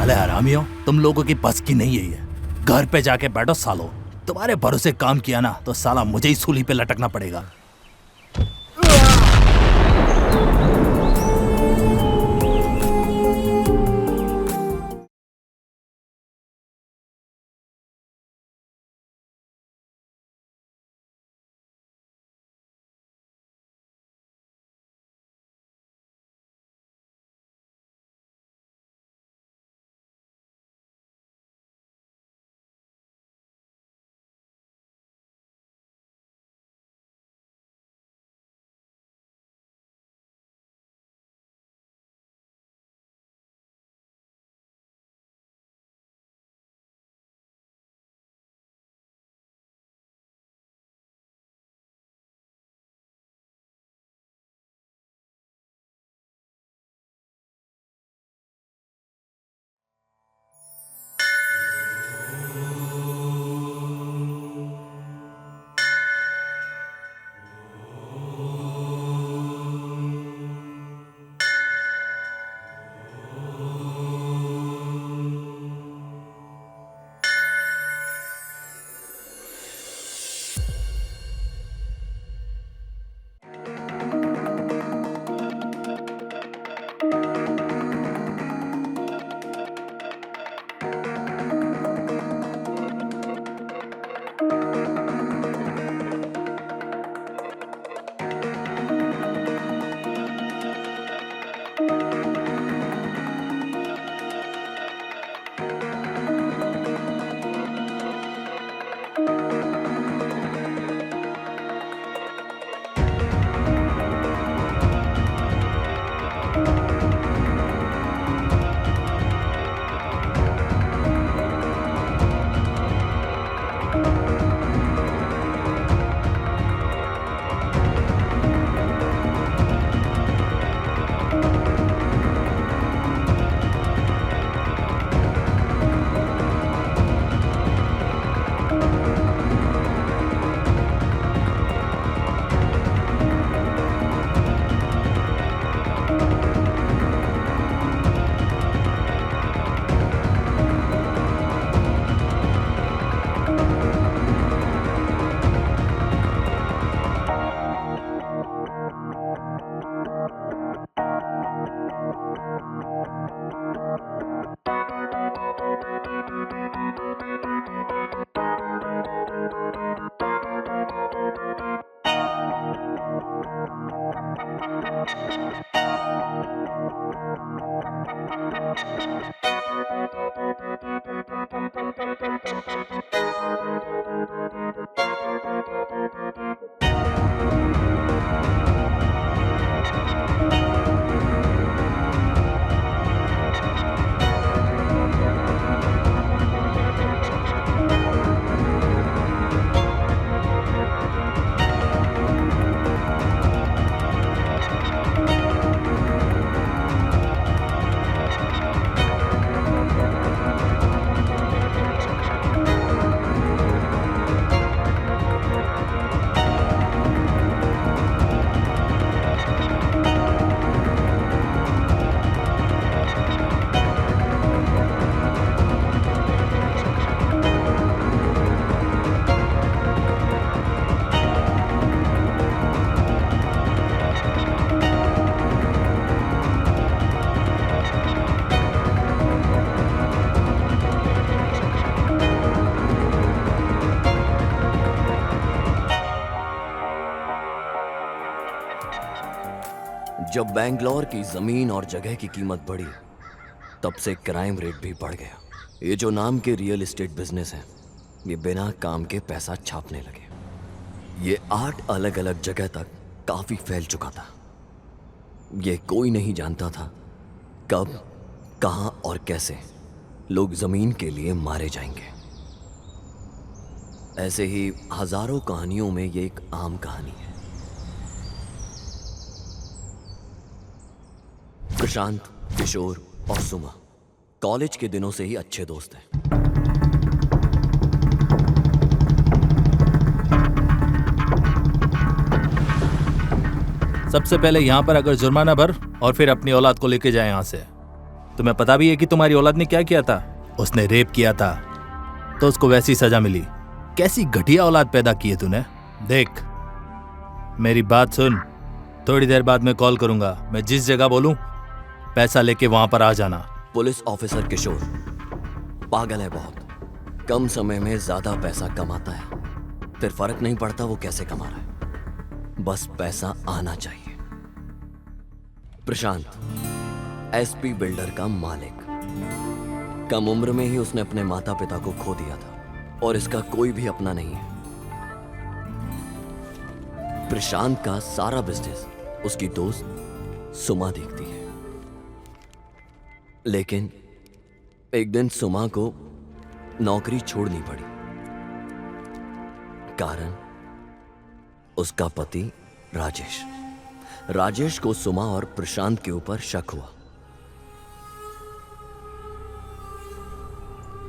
साले हरामियों, तुम लोगों की बस की नहीं है ये। घर पे जाके बैठो सालो। तुम्हारे भरोसे काम किया ना तो साला मुझे ही सूली पे लटकना पड़ेगा। जब बेंगलोर की जमीन और जगह की कीमत बढ़ी, तब से क्राइम रेट भी बढ़ गया। ये जो नाम के रियल एस्टेट बिजनेस हैं, ये बिना काम के पैसा छापने लगे। ये 8 अलग अलग जगह तक काफी फैल चुका था। ये कोई नहीं जानता था कब, कहां और कैसे लोग जमीन के लिए मारे जाएंगे। ऐसे ही हजारों कहानियों में ये एक आम कहानी है। प्रशांत, किशोर और सुमा कॉलेज के दिनों से ही अच्छे दोस्त हैं। सबसे पहले यहाँ पर अगर जुर्माना भर और फिर अपनी औलाद को लेके जाए यहाँ से। तुम्हें पता भी है कि तुम्हारी औलाद ने क्या किया था? उसने रेप किया था तो उसको वैसी सजा मिली। कैसी घटिया औलाद पैदा की है तूने। देख, मेरी बात सुन, थोड़ी देर बाद मैं कॉल करूंगा। मैं जिस जगह बोलूं पैसा लेके वहां पर आ जाना। पुलिस ऑफिसर किशोर पागल है बहुत। कम समय में ज्यादा पैसा कमाता है, फिर फर्क नहीं पड़ता वो कैसे कमा रहा है, बस पैसा आना चाहिए। प्रशांत एसपी बिल्डर का मालिक। कम उम्र में ही उसने अपने माता पिता को खो दिया था और इसका कोई भी अपना नहीं है। प्रशांत का सारा बिजनेस उसकी दोस्त सुमा देखती है, लेकिन एक दिन सुमा को नौकरी छोड़नी पड़ी। कारण उसका पति राजेश को सुमा और प्रशांत के ऊपर शक हुआ।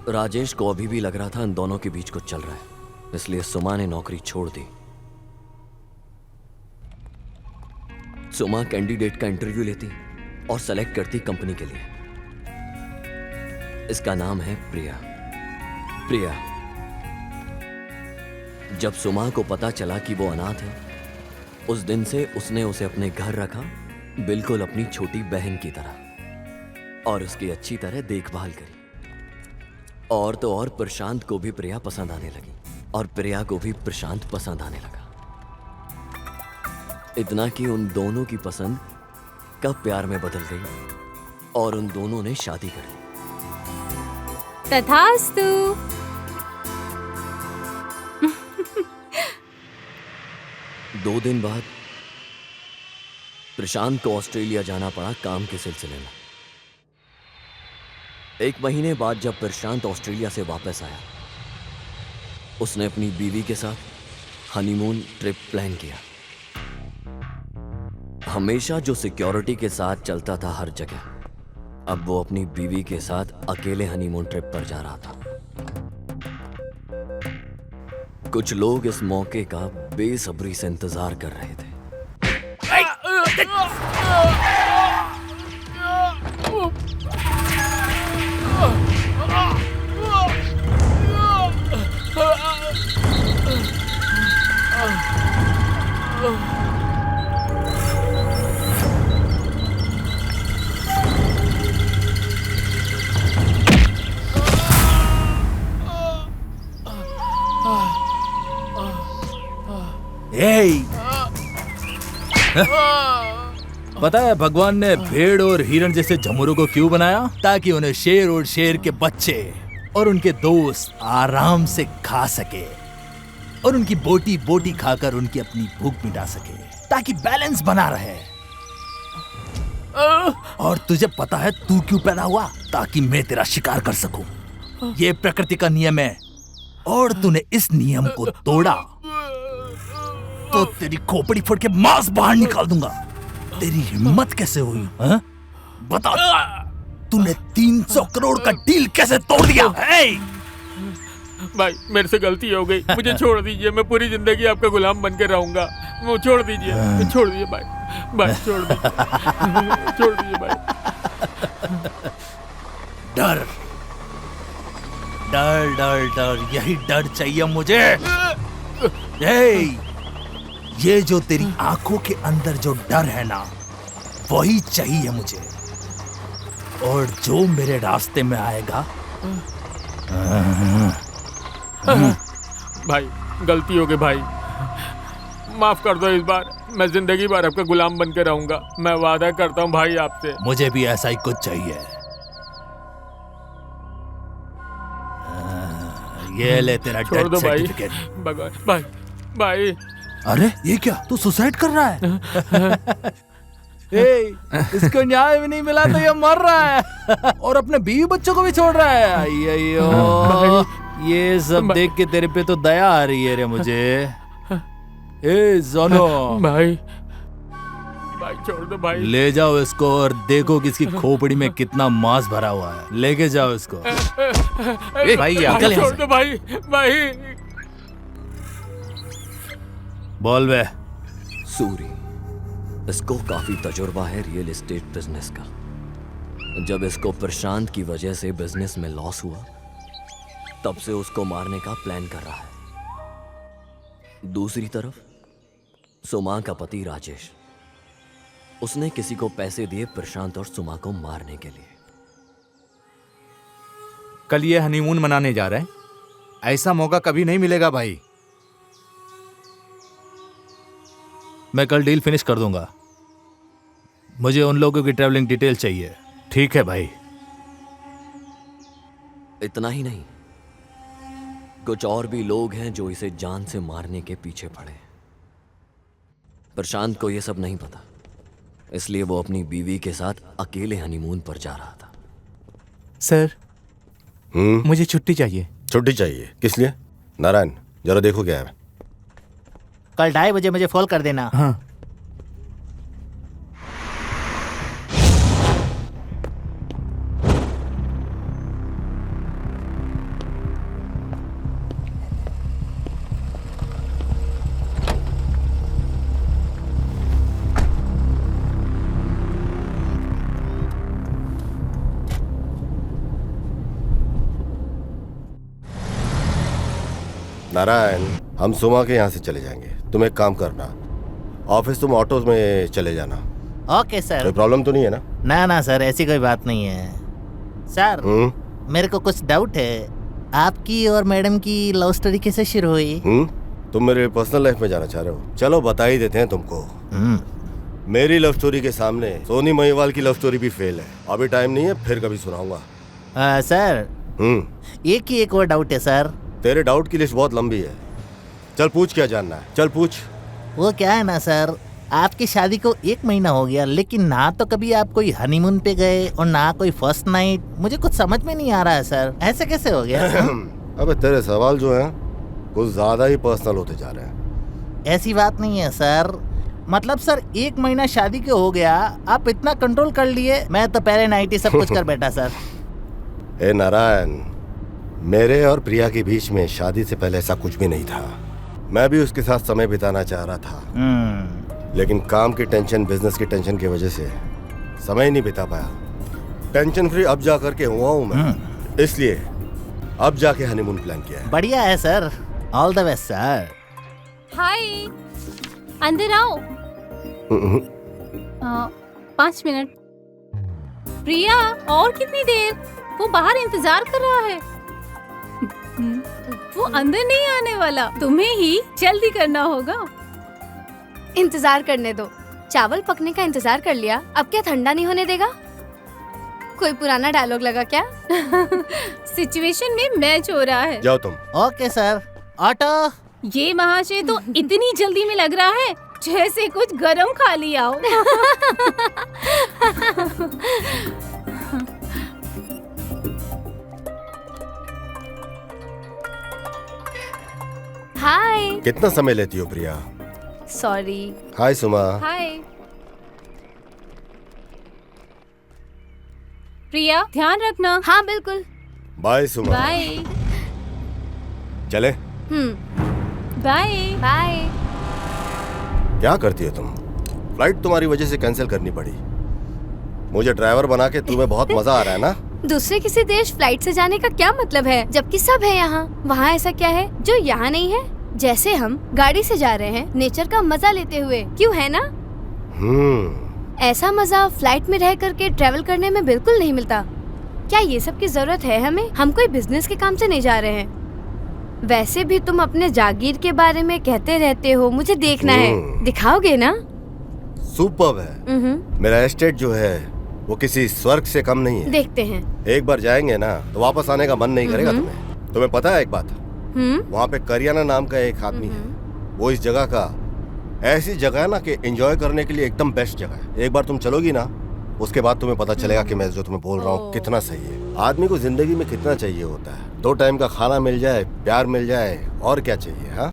राजेश को अभी भी लग रहा था इन दोनों के बीच कुछ चल रहा है, इसलिए सुमा ने नौकरी छोड़ दी। सुमा कैंडिडेट का इंटरव्यू लेती और सेलेक्ट करती कंपनी के लिए। इसका नाम है प्रिया। जब सुमा को पता चला कि वो अनाथ है, उस दिन से उसने उसे अपने घर रखा, बिल्कुल अपनी छोटी बहन की तरह, और उसकी अच्छी तरह देखभाल करी। और तो और प्रशांत को भी प्रिया पसंद आने लगी और प्रिया को भी प्रशांत पसंद आने लगा। इतना कि उन दोनों की पसंद कब प्यार में बदल गई और उन दोनों ने शादी कर ली। तथास्तु। 2 दिन बाद प्रशांत को ऑस्ट्रेलिया जाना पड़ा काम के सिलसिले में। 1 महीने बाद जब प्रशांत ऑस्ट्रेलिया से वापस आया, उसने अपनी बीवी के साथ हनीमून ट्रिप प्लान किया। हमेशा जो सिक्योरिटी के साथ चलता था हर जगह, अब वो अपनी बीवी के साथ अकेले हनीमून ट्रिप पर जा रहा था। कुछ लोग इस मौके का बेसब्री से इंतजार कर रहे थे। पता है भगवान ने भेड़ और हिरण जैसे झमुरों को क्यों बनाया? ताकि उन्हें शेर और शेर के बच्चे और उनके दोस्त आराम से खा सके और उनकी बोटी बोटी खाकर उनकी अपनी भूख मिटा सके, ताकि बैलेंस बना रहे। और तुझे पता है तू क्यों पैदा हुआ? ताकि मैं तेरा शिकार कर सकूं। ये प्रकृति का नियम है और तूने इस नियम को तोड़ा तो तेरी खोपड़ी फोड़ के मांस बाहर निकाल दूंगा। तेरी हिम्मत कैसे हुई? हा? बता, तूने 300 करोड़ का डील कैसे तोड़ दिया? भाई मेरे से गलती हो गई, मुझे छोड़ दीजिए। मैं पूरी जिंदगी आपका गुलाम बन के रहूंगा। वो छोड़ दीजिए भाई, छोड़ दीजिए छोड़ दीजिए भाई। डर डर डर डर, यही डर चाहिए मुझे। ये जो तेरी आंखों के अंदर जो डर है ना, वही चाहिए मुझे। और जो मेरे रास्ते में आएगा। भाई गलती हो गई भाई, माफ कर दो। इस बार मैं जिंदगी भर आपका गुलाम बन के रहूंगा। मैं वादा करता हूँ भाई आपसे। मुझे भी ऐसा ही कुछ चाहिए। ये ले तेरा छोड़ दो डेथ भाई। सर्टिफिकेट। भाई भाई। अरे ये क्या, तू सुसाइड कर रहा है? इसको न्याय भी नहीं मिला तो ये मर रहा है और अपने बीवी बच्चों को भी छोड़ रहा है। अय्यो, ये सब देख के तेरे पे तो दया आ रही है रे मुझे। जोनो भाई छोड़ दो भाई। ले जाओ इसको और देखो कि इसकी खोपड़ी में कितना मांस भरा हुआ है। लेके जाओ इसको। भाई निकल यहाँ छोड़ से। दो भाई। बोल बे। सूरी, इसको काफी तजुर्बा है रियल एस्टेट बिजनेस का, जब इसको प्रशांत की वजह से बिजनेस में लॉस हुआ, तब से उसको मारने का प्लान कर रहा है। दूसरी तरफ सुमा का पति राजेश, उसने किसी को पैसे दिए प्रशांत और सुमा को मारने के लिए। कल ये हनीमून मनाने जा रहे हैं, ऐसा मौका कभी नहीं मिलेगा भाई। मैं कल डील फिनिश कर दूंगा। मुझे उन लोगों की ट्रैवलिंग डिटेल चाहिए। ठीक है भाई। इतना ही नहीं, कुछ और भी लोग हैं जो इसे जान से मारने के पीछे पड़े हैं। प्रशांत को यह सब नहीं पता, इसलिए वो अपनी बीवी के साथ अकेले हनीमून पर जा रहा था। सर, मुझे छुट्टी चाहिए। छुट्टी चाहिए? किस लिए? नारायण, जरा देखो क्या है। कल 2:30 बजे मुझे फोन कर देना। हाँ। नारायण, हम सुमा के यहाँ से चले जाएंगे। तुम एक काम करना, ऑफिस तुम ऑटो में चले जाना। Okay sir. कोई प्रॉब्लम तो नहीं है ना? ना ना सर, ऐसी कोई बात नहीं है सर। मेरे को कुछ डाउट है, आपकी और मैडम की लव स्टोरी कैसे शुरू हुई? तुम मेरे पर्सनल लाइफ में जाना चाह रहे हो? चलो बता ही देते हैं तुमको। मेरी लव स्टोरी के सामने सोनी महिवाल की लव स्टोरी भी फेल है। अभी टाइम नहीं है, फिर कभी सुनाऊंगा। सर, एक ही एक और डाउट है सर। तेरे डाउट की लिस्ट बहुत लंबी है। चल पूछ, क्या जानना है? चल पूछ। वो क्या है ना सर, आपकी शादी को 1 महीना हो गया, लेकिन ना तो कभी आप कोई हनीमून पे गए और ना कोई फर्स्ट नाइट। मुझे कुछ समझ में नहीं आ रहा है सर, ऐसे कैसे हो गया? अबे तेरे सवाल जो हैं कुछ ज्यादा ही पर्सनल होते जा रहे हैं। ऐसी बात नहीं है सर। मतलब सर, 1 महीना शादी के हो गया, आप इतना कंट्रोल कर लिए। मैं तो पहले नाइट ही सब कुछ कर बैठा सर। ए नारायण, मेरे और प्रिया के बीच में शादी से पहले ऐसा कुछ भी नहीं था। मैं भी उसके साथ समय बिताना चाह रहा था, लेकिन काम की टेंशन, बिजनेस की टेंशन की वजह से समय नहीं बिता पाया। टेंशन फ्री अब जा करके हुआ हूँ मैं, इसलिए अब जाके हनीमून प्लान किया है। बढ़िया है sir, all the best sir. Hi, अंदर आओ। 5 मिनट। प्रिया, और कितनी देर? वो बाहर इंतजार कर रहा है। वो अंदर नहीं आने वाला, तुम्हें ही जल्दी करना होगा। इंतजार करने दो, चावल पकने का इंतजार कर लिया, अब क्या ठंडा नहीं होने देगा? कोई पुराना डायलॉग लगा क्या? सिचुएशन में मैच हो रहा है। जाओ तुम। Okay sir. ऑटो। ये महाशय तो इतनी जल्दी में लग रहा है जैसे कुछ गरम खा लिया हो। हाय। कितना समय लेती हो प्रिया? सॉरी। हाय सुमा। हाय प्रिया, ध्यान रखना। हाँ बिल्कुल। बाय सुमा। बाय। चले? Bye bye. क्या करती हो तुम? फ्लाइट तुम्हारी वजह से कैंसिल करनी पड़ी। मुझे ड्राइवर बना के तुम्हें बहुत मजा आ रहा है ना? दूसरे किसी देश फ्लाइट से जाने का क्या मतलब है, जबकि सब है यहाँ। वहाँ ऐसा क्या है जो यहाँ नहीं है? जैसे हम गाड़ी से जा रहे हैं, नेचर का मजा लेते हुए, क्यों है ना? ऐसा मजा फ्लाइट में रह करके ट्रेवल करने में बिल्कुल नहीं मिलता। क्या ये सब की जरूरत है हमें? हम कोई बिजनेस के काम से नहीं जा रहे हैं। वैसे भी तुम अपने जागीर के बारे में कहते रहते हो, मुझे देखना है। दिखाओगे ना? सुपर्ब है। मेरा एस्टेट जो है वो किसी स्वर्ग से कम नहीं है। देखते हैं। एक बार जाएंगे ना तो वापस आने का मन नहीं करेगा तुम्हें। तुम्हें पता है एक बात, वहाँ पे करियाना नाम का एक आदमी है, वो इस जगह का ऐसी जगह है ना कि एंजॉय करने के लिए एकदम बेस्ट जगह है। एक बार तुम चलोगी ना, उसके बाद तुम्हें पता चलेगा कि मैं जो तुम्हें बोल रहा हूँ कितना सही है। आदमी को जिंदगी में कितना चाहिए होता है? 2 टाइम का खाना मिल जाए, प्यार मिल जाए, और क्या चाहिए? हाँ,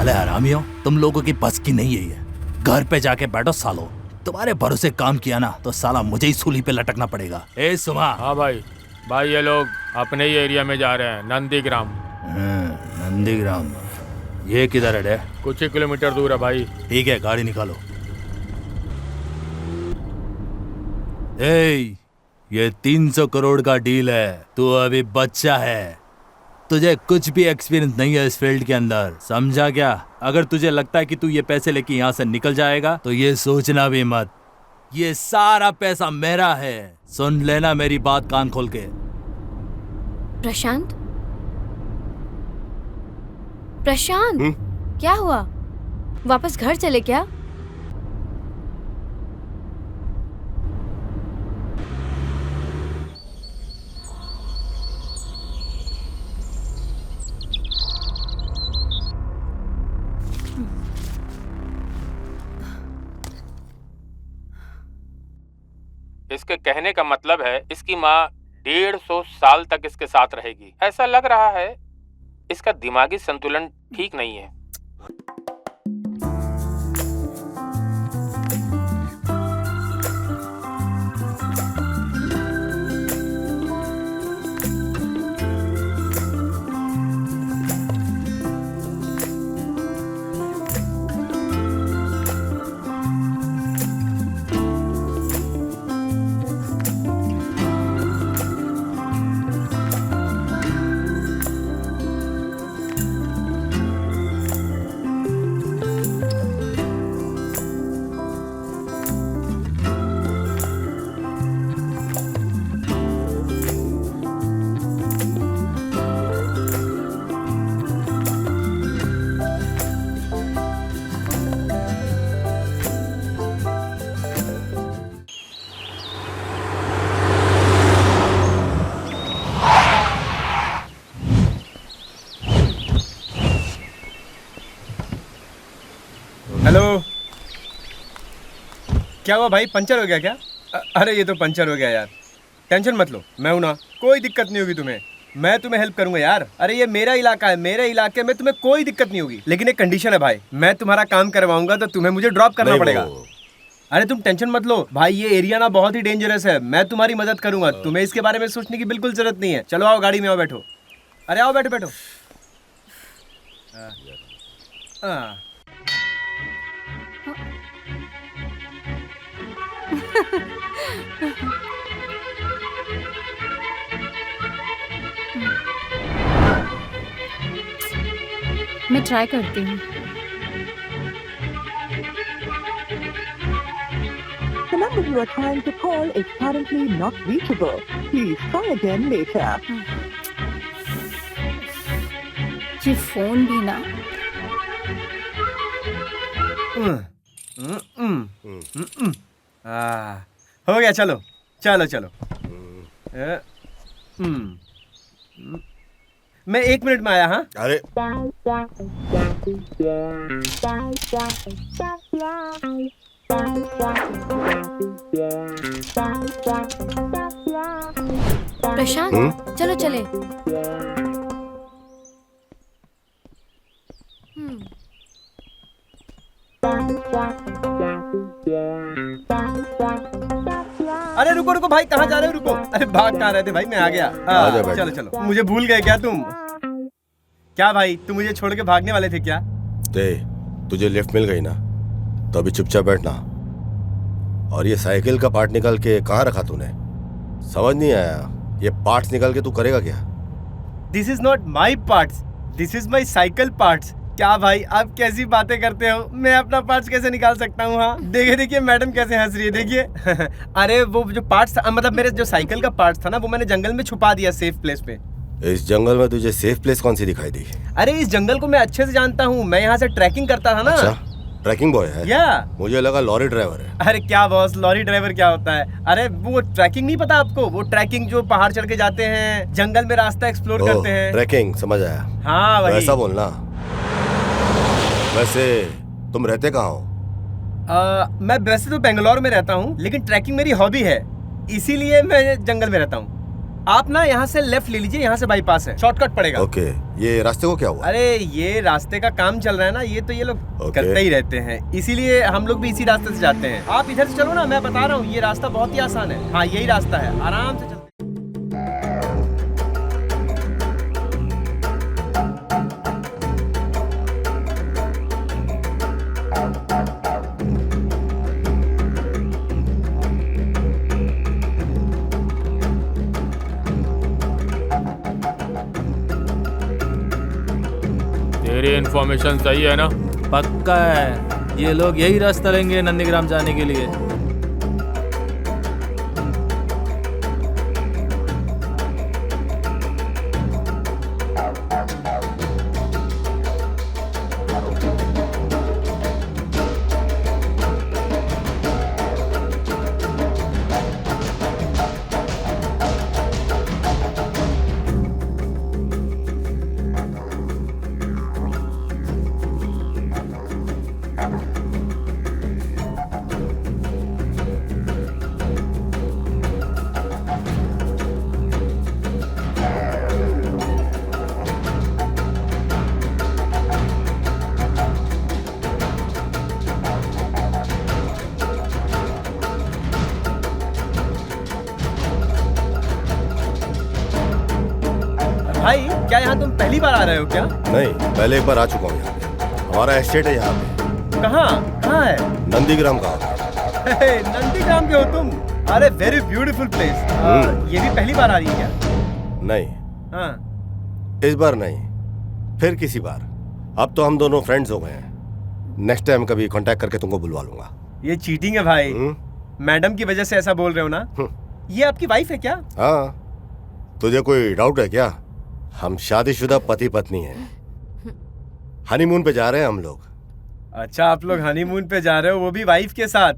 साले हरामियों, तुम लोगों की बस की नहीं है ये। घर पे जाके बैठो सालो। तुम्हारे भरोसे काम किया ना तो साला मुझे ही सूली पे लटकना पड़ेगा। ए सुमा। हाँ भाई, भाई ये लोग अपने ही एरिया में जा रहे हैं, नंदीग्राम। नंदीग्राम, ये किधर है? कुछ ही किलोमीटर दूर है भाई। ठीक है, गाड़ी निकालो। ए, ये 300 करोड़ का डील है। तू अभी बच्चा है, तुझे कुछ भी एक्सपीरियंस नहीं है इस फील्ड के अंदर, समझा क्या? अगर तुझे लगता है कि तू ये पैसे लेके यहाँ से निकल जाएगा तो ये सोचना भी मत, ये सारा पैसा मेरा है। सुन लेना मेरी बात कान खोल के। प्रशांत, प्रशांत, क्या हुआ? वापस घर चले क्या? इसके कहने का मतलब है इसकी माँ 150 साल तक इसके साथ रहेगी। ऐसा लग रहा है इसका दिमागी संतुलन ठीक नहीं है। हेलो, क्या हुआ भाई, पंचर हो गया क्या? अरे ये तो पंचर हो गया यार। टेंशन मत लो, मैं हूं ना, कोई दिक्कत नहीं होगी तुम्हें। मैं तुम्हें हेल्प करूंगा यार। अरे ये मेरा इलाका है, मेरे इलाके में तुम्हें कोई दिक्कत नहीं होगी। लेकिन एक कंडीशन है भाई, मैं तुम्हारा काम करवाऊंगा तो तुम्हें मुझे ड्रॉप करना पड़ेगा। अरे तुम टेंशन मत लो भाई, ये एरिया ना बहुत ही डेंजरस है। मैं तुम्हारी मदद करूंगा, तुम्हें इसके बारे में सोचने की बिल्कुल जरूरत नहीं है। चलो आओ, गाड़ी में आओ, बैठो। अरे आओ, बैठो बैठो। मैं ट्राई करती हूँ। The number you are trying to call is currently not reachable. Please try again later. ये फोन भी ना। हो गया, चलो चलो चलो। मैं 1 मिनट में आया। हाँ, अरे प्रशांत, चलो चले। अरे रुको रुको भाई, कहाँ जा रहे हो? रुको, अरे भाग कहाँ रहे थे भाई? मैं आ गया। चलो चलो, मुझे भूल गए क्या तुम? क्या भाई, तुम मुझे छोड़ के भागने वाले थे क्या? तुझे लिफ्ट मिल गई ना, तो अभी चुपचाप बैठना। और ये साइकिल का पार्ट निकाल के कहाँ रखा तूने? समझ नहीं आया, ये पार्ट्स निकाल के तू करेगा क्या? This is not my parts, this is my cycle parts. क्या भाई, आप कैसी बातें करते हो? मैं अपना पार्ट्स कैसे निकाल सकता हूँ? हाँ देखिए देखिए, मैडम कैसे हंस रही है, देखिए। अरे वो जो पार्ट्स, मतलब मेरे जो साइकिल का पार्ट्स था ना, वो मैंने जंगल में छुपा दिया, सेफ प्लेस पे। इस जंगल में तुझे सेफ प्लेस कौन सी दिखाई दी? अरे इस जंगल को मैं अच्छे से जानता हूँ, मैं यहाँ से ट्रैकिंग करता था ना। अच्छा, ट्रैकिंग बॉय है? या मुझे लगा लॉरी ड्राइवर है। अरे क्या बॉस, लॉरी ड्राइवर क्या होता है? अरे वो ट्रैकिंग नहीं पता आपको? वो ट्रैकिंग जो पहाड़ चढ़ के जाते हैं, जंगल में रास्ता एक्सप्लोर करते हैं। ट्रैकिंग, समझ आया। हाँ वही। ऐसा बोलना। वैसे तुम रहते कहाँ हो? मैं वैसे तो बेंगलोर में रहता हूँ, लेकिन ट्रैकिंग मेरी हॉबी है, इसीलिए मैं जंगल में रहता हूँ। आप ना यहाँ से लेफ्ट ले लीजिए, यहाँ से बाईपास है, शॉर्टकट पड़ेगा। ओके, ये रास्ते को क्या हुआ? अरे ये रास्ते का काम चल रहा है ना, ये तो ये लोग करते ही रहते हैं, इसीलिए हम लोग भी इसी रास्ते से जाते हैं। आप इधर से चलो ना, मैं बता रहा हूँ ये रास्ता बहुत ही आसान है। हाँ यही रास्ता है, आराम से चलते। तेरी इन्फॉर्मेशन सही है ना? पक्का है, ये लोग यही रास्ता लेंगे नंदीग्राम जाने के लिए। भाई क्या यहाँ तुम पहली बार आ रहे हो क्या? नहीं, पहले एक बार आ चुका हूँ यहाँ पे। हमारा एस्टेट है यहाँ पे। कहाँ है? नंदीग्राम का। नंदीग्राम के हो तुम? अरे वेरी ब्यूटीफुल प्लेस। ये भी पहली बार आ रही है क्या? नहीं, हाँ इस बार नहीं, फिर किसी बार। अब तो हम दोनों फ्रेंड्स हो गए हैं। नेक्स्ट टाइम कभी कांटेक्ट करके तुमको बुलवा लूंगा। ये चीटिंग है भाई। मैडम की वजह से ऐसा बोल रहे हो ना? ये आपकी वाइफ है क्या? हाँ, तुझे कोई डाउट है क्या? हम शादीशुदा पति पत्नी हैं। हनीमून पे जा रहे हैं हम लोग। अच्छा, आप लोग हनीमून पे जा रहे हो, वो भी वाइफ के साथ?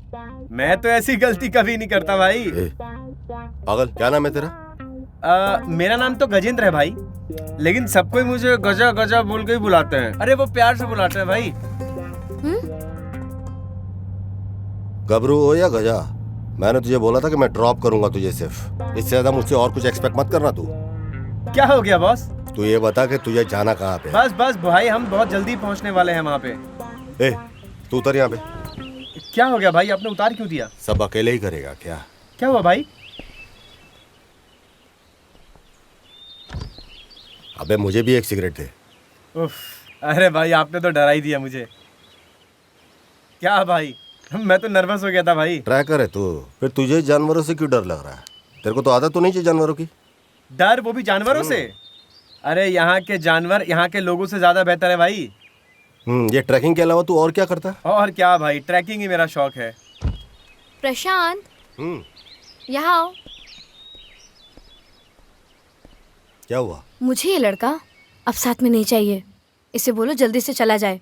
मैं तो ऐसी गलती कभी नहीं करता भाई। पागल, क्या नाम है तेरा? मेरा नाम तो गजेंद्र है भाई, लेकिन सब कोई मुझे गजा गजा बोल के ही बुलाते हैं। अरे वो प्यार से बुलाते हैं भाई। गबरू हो या गजा, मैंने तुझे बोला था कि मैं ड्रॉप करूंगा तुझे सिर्फ। इससे ज्यादा मुझसे और कुछ एक्सपेक्ट मत करना तू। क्या हो गया बॉस? तू ये बता कि तुझे जाना कहाँ पे? बस भाई, हम बहुत जल्दी पहुंचने वाले हैं वहाँ पे। ए, तू उतर यहाँ पे। क्या हो गया भाई, आपने उतार क्यों दिया? सब अकेले ही करेगा क्या? क्या हुआ भाई? अबे मुझे भी एक सिगरेट दे। उफ, अरे भाई आपने तो डरा ही दिया मुझे। क्या भाई, मैं तो नर्वस हो गया था भाई। ट्रैकर है तू, फिर तुझे जानवरों से क्यों डर लग रहा है? तेरे को तो आदत तो नहीं चाहिए जानवरों की? डर, वो भी जानवरों से? अरे यहाँ के जानवर यहाँ के लोगों से ज्यादा बेहतर है भाई। ये ट्रैकिंग के अलावा तू और क्या करता है? और क्या भाई, ट्रैकिंग ही मेरा शौक है। प्रशांत, यहाँ आओ। क्या हुआ? मुझे ये लड़का अब साथ में नहीं चाहिए। इसे बोलो जल्दी से चला जाए।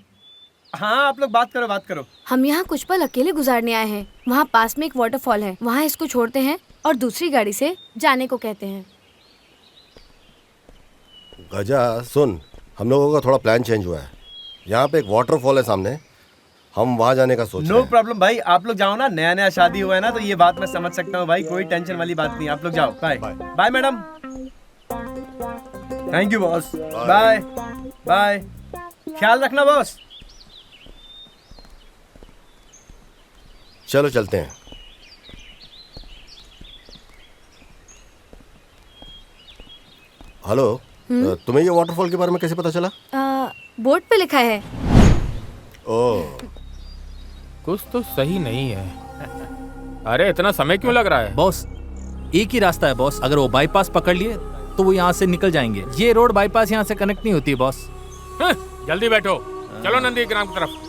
हाँ आप लोग बात करो। हम यहाँ कुछ पल अकेले गुजारने आए हैं। वहाँ पास में एक वाटरफॉल है, वहाँ इसको छोड़ते हैं और दूसरी गाड़ी से जाने को कहते हैं। गजा सुन, हम लोगों का थोड़ा प्लान चेंज हुआ है। यहाँ पे एक वाटरफॉल है सामने, हम वहाँ जाने का सोच रहे हैं। नो प्रॉब्लम भाई, आप लोग जाओ ना। नया शादी हुआ है ना, तो ये बात मैं समझ सकता हूँ भाई, कोई टेंशन वाली बात नहीं। आप लोग जाओ। Bye bye madam. Thank you boss. Bye bye, ख्याल रखना बॉस। चलो चलते हैं। हेलो, तुम्हें ये वाटरफॉल के बारे में कैसे पता चला? बोर्ड पे लिखा है। ओह, कुछ तो सही नहीं है। अरे इतना समय क्यों लग रहा है? बॉस, एक ही रास्ता है बॉस। अगर वो बाईपास पकड़ लिए तो वो यहाँ से निकल जाएंगे। ये रोड बाईपास यहाँ से कनेक्ट नहीं होती है बॉस। जल्दी बैठो, चलो नंदीग्राम की तरफ।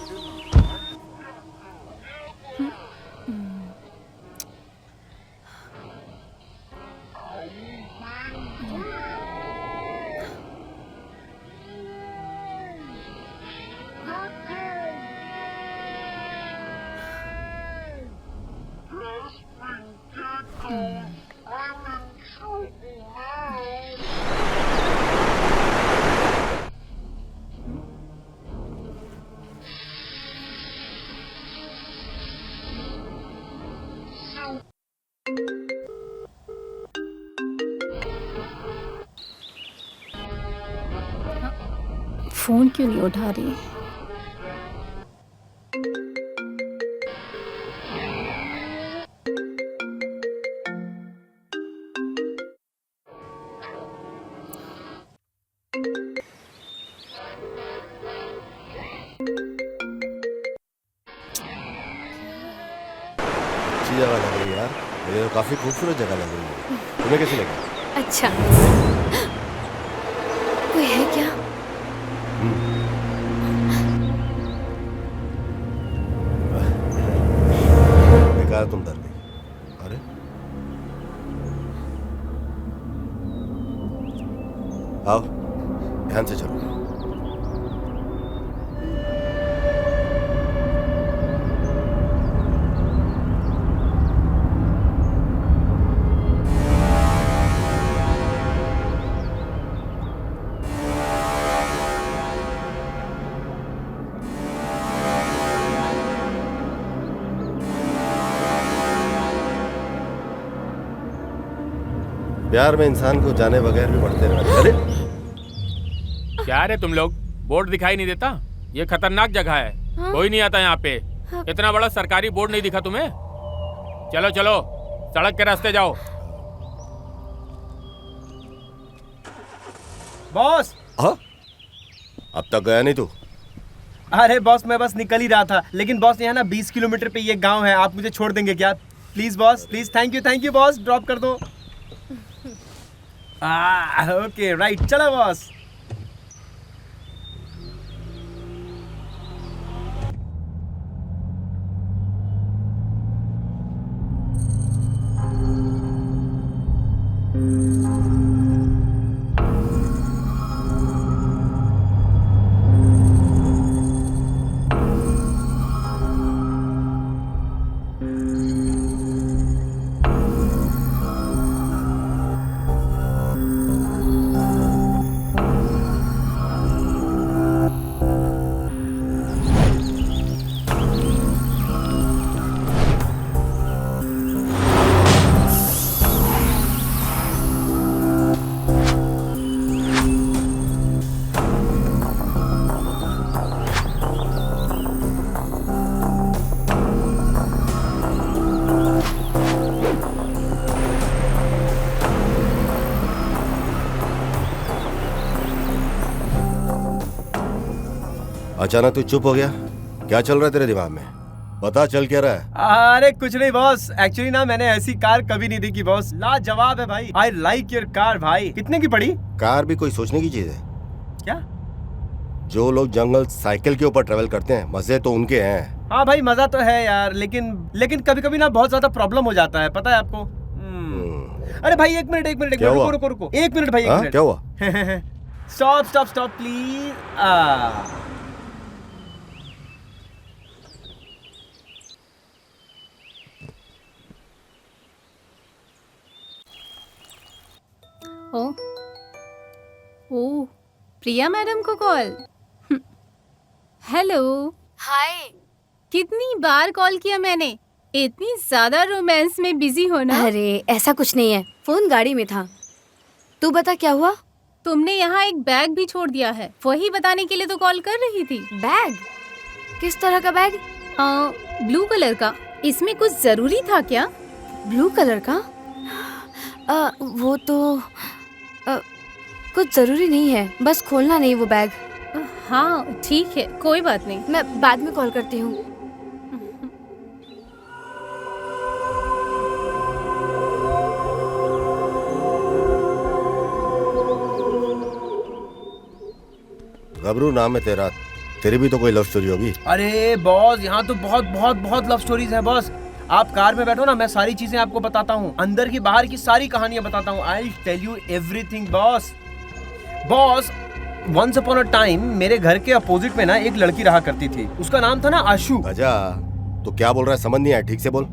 फोन क्यों नहीं उठा रही? अच्छी जगह लग रही है यार, मुझे तो काफी खूबसूरत जगह लग रही है। तुम्हें कैसी लगी? अच्छा, कोई है क्या? बेकार तुम डर गई। अरे आओ, ध्यान से चलो। प्यार में इंसान को जाने बगैर भी बढ़ते रहना। अरे क्या रे तुम लोग, बोर्ड दिखाई नहीं देता? ये खतरनाक जगह है। हाँ? कोई नहीं आता यहाँ पे। इतना बड़ा सरकारी बोर्ड नहीं दिखा तुम्हें? चलो चलो, सड़क के रास्ते जाओ। बॉस। हाँ? अब तक गया नहीं तू? अरे बॉस, मैं बस निकल ही रहा था, लेकिन बॉस यहाँ ना 20 किलोमीटर पे ये गांव है, आप मुझे छोड़ देंगे क्या? Please boss, please. Thank you boss, drop कर दो। ओके राइट, चलो बॉस। अचानक तू चुप हो गया, क्या चल रहा है तेरे दिमाग में? पता चल क्या रहा है? अरे कुछ नहीं बॉस, एक्चुअली ना मैंने ऐसी कार कभी नहीं देखी बॉस, लाजवाब है भाई। आई लाइक योर कार भाई। कितने की पड़ी? कार भी कोई सोचने की चीज है क्या? जो लोग जंगल साइकिल के ऊपर ट्रेवल करते हैं, मजे तो उनके हैं। हाँ भाई, मजा तो है यार, लेकिन कभी कभी ना बहुत ज्यादा प्रॉब्लम हो जाता है, पता है आपको? अरे भाई एक मिनट रुको। एक मिनट भाई, एक मिनट। क्या हुआ? Stop please. ओ, प्रिया मैडम को कॉल। हेलो। हाय। कितनी बार कॉल किया मैंने, इतनी ज्यादा रोमांस में बिजी हो ना? अरे ऐसा कुछ नहीं है, फोन गाड़ी में था। तू बता क्या हुआ? तुमने यहाँ एक बैग भी छोड़ दिया है, वही बताने के लिए तो कॉल कर रही थी। बैग? किस तरह का बैग? ब्लू कलर का। इसमें कुछ जरूरी था क्या? ब्लू कलर का? वो तो कुछ जरूरी नहीं है, बस खोलना नहीं वो बैग। हाँ ठीक है, कोई बात नहीं, मैं बाद में कॉल करती हूँ। गबरू नाम है तेरा, तेरी भी तो कोई लव स्टोरी होगी। अरे बॉस, यहाँ तो बहुत लव स्टोरीज है बॉस। आप कार में बैठो ना, मैं सारी चीजें आपको बताता हूँ, अंदर की बाहर की सारी कहानियां बताता हूँ। I tell you everything boss. Once upon a time मेरे घर के अपोजिट में ना एक लड़की रहा करती थी, उसका नाम था ना आशु। अच्छा, तो क्या बोल रहा है समझ नहीं आया, ठीक से बोल।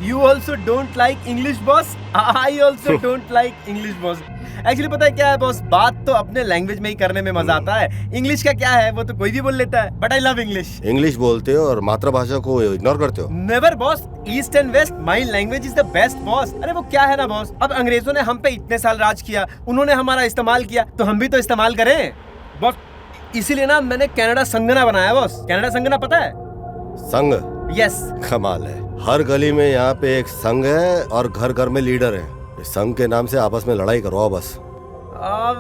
You also don't like English boss? I also don't like English boss. Actually पता है क्या है बॉस, बात तो अपने लैंग्वेज में ही करने में मजा आता है। इंग्लिश का क्या है, वो तो कोई भी बोल लेता है, but I love English. English बोलते हो और मातृभाषा को इग्नोर करते हो? Never boss, east and west, my language is the best boss. अरे वो क्या है ना बॉस, अब अंग्रेजों ने हम पे इतने साल राज किया, उन्होंने हमारा इस्तेमाल किया, तो हम भी तो इस्तेमाल करें बॉस। इसीलिए ना मैंने कनाडा संगना बनाया बॉस। कनाडा संगना पता है? संघ? यस। कमाल है, हर गली में यहाँ पे एक संघ है और घर घर में लीडर है। इस संघ के नाम से आपस में लड़ाई करवाओ बस।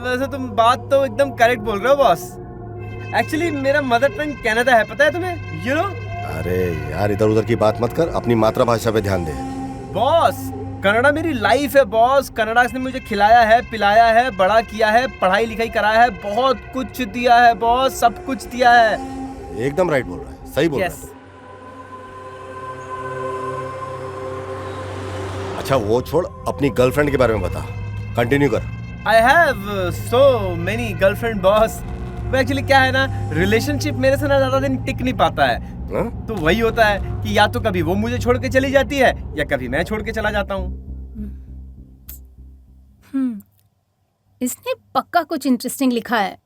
वैसे तुम बात तो एकदम करेक्ट बोल रहे हो बॉस। एक्चुअली मेरा मदर टंग कनाडा है, पता है तुम्हें? You know? अरे यार इधर उधर की बात मत कर, अपनी मातृभाषा पे ध्यान दे। बॉस कनाडा मेरी लाइफ है बॉस। कनाडा ने मुझे खिलाया है, पिलाया है, बड़ा किया है, पढ़ाई लिखाई कराया है, बहुत कुछ दिया है बॉस, सब कुछ दिया है। एकदम राइट बोल रहा है, सही बोल रहा है। अच्छा वो छोड़, अपनी गर्लफ्रेंड के बारे में बता, कंटिन्यू कर। I have so many girlfriend boss। वो एक्चुअली क्या है ना, रिलेशनशिप मेरे से ना ज्यादा दिन टिक नहीं पाता है। तो वही होता है कि या तो कभी वो मुझे छोड़ के चली जाती है या कभी मैं छोड़ के चला जाता हूँ। इसने पक्का कुछ इंटरेस्टिंग लिखा है,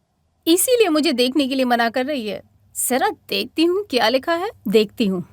इसीलिए मुझे देखने के लिए मना कर रही है। जरा देखती हूँ क्या लिखा है, देखती हूँ।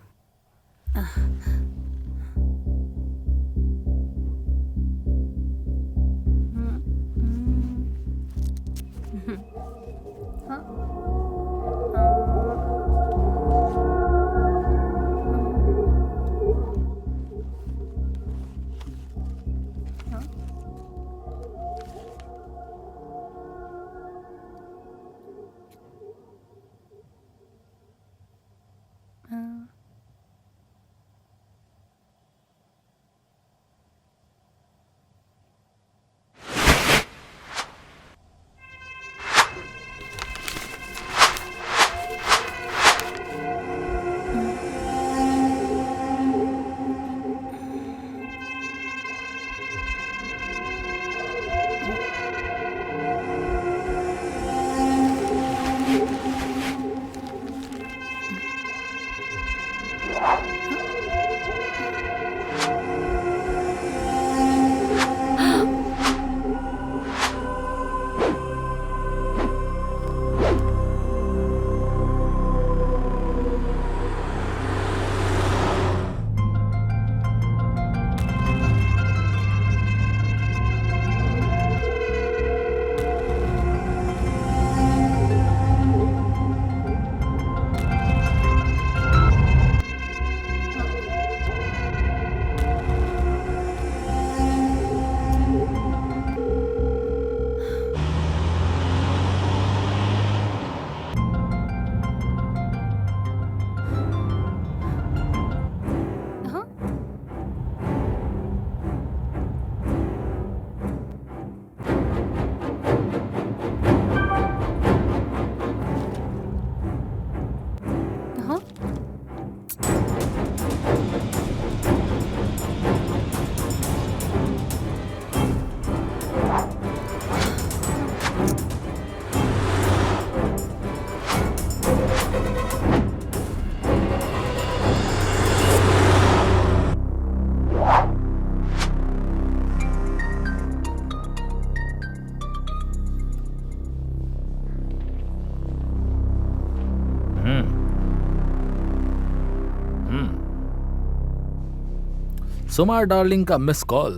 सुमा डार्लिंग का miss call.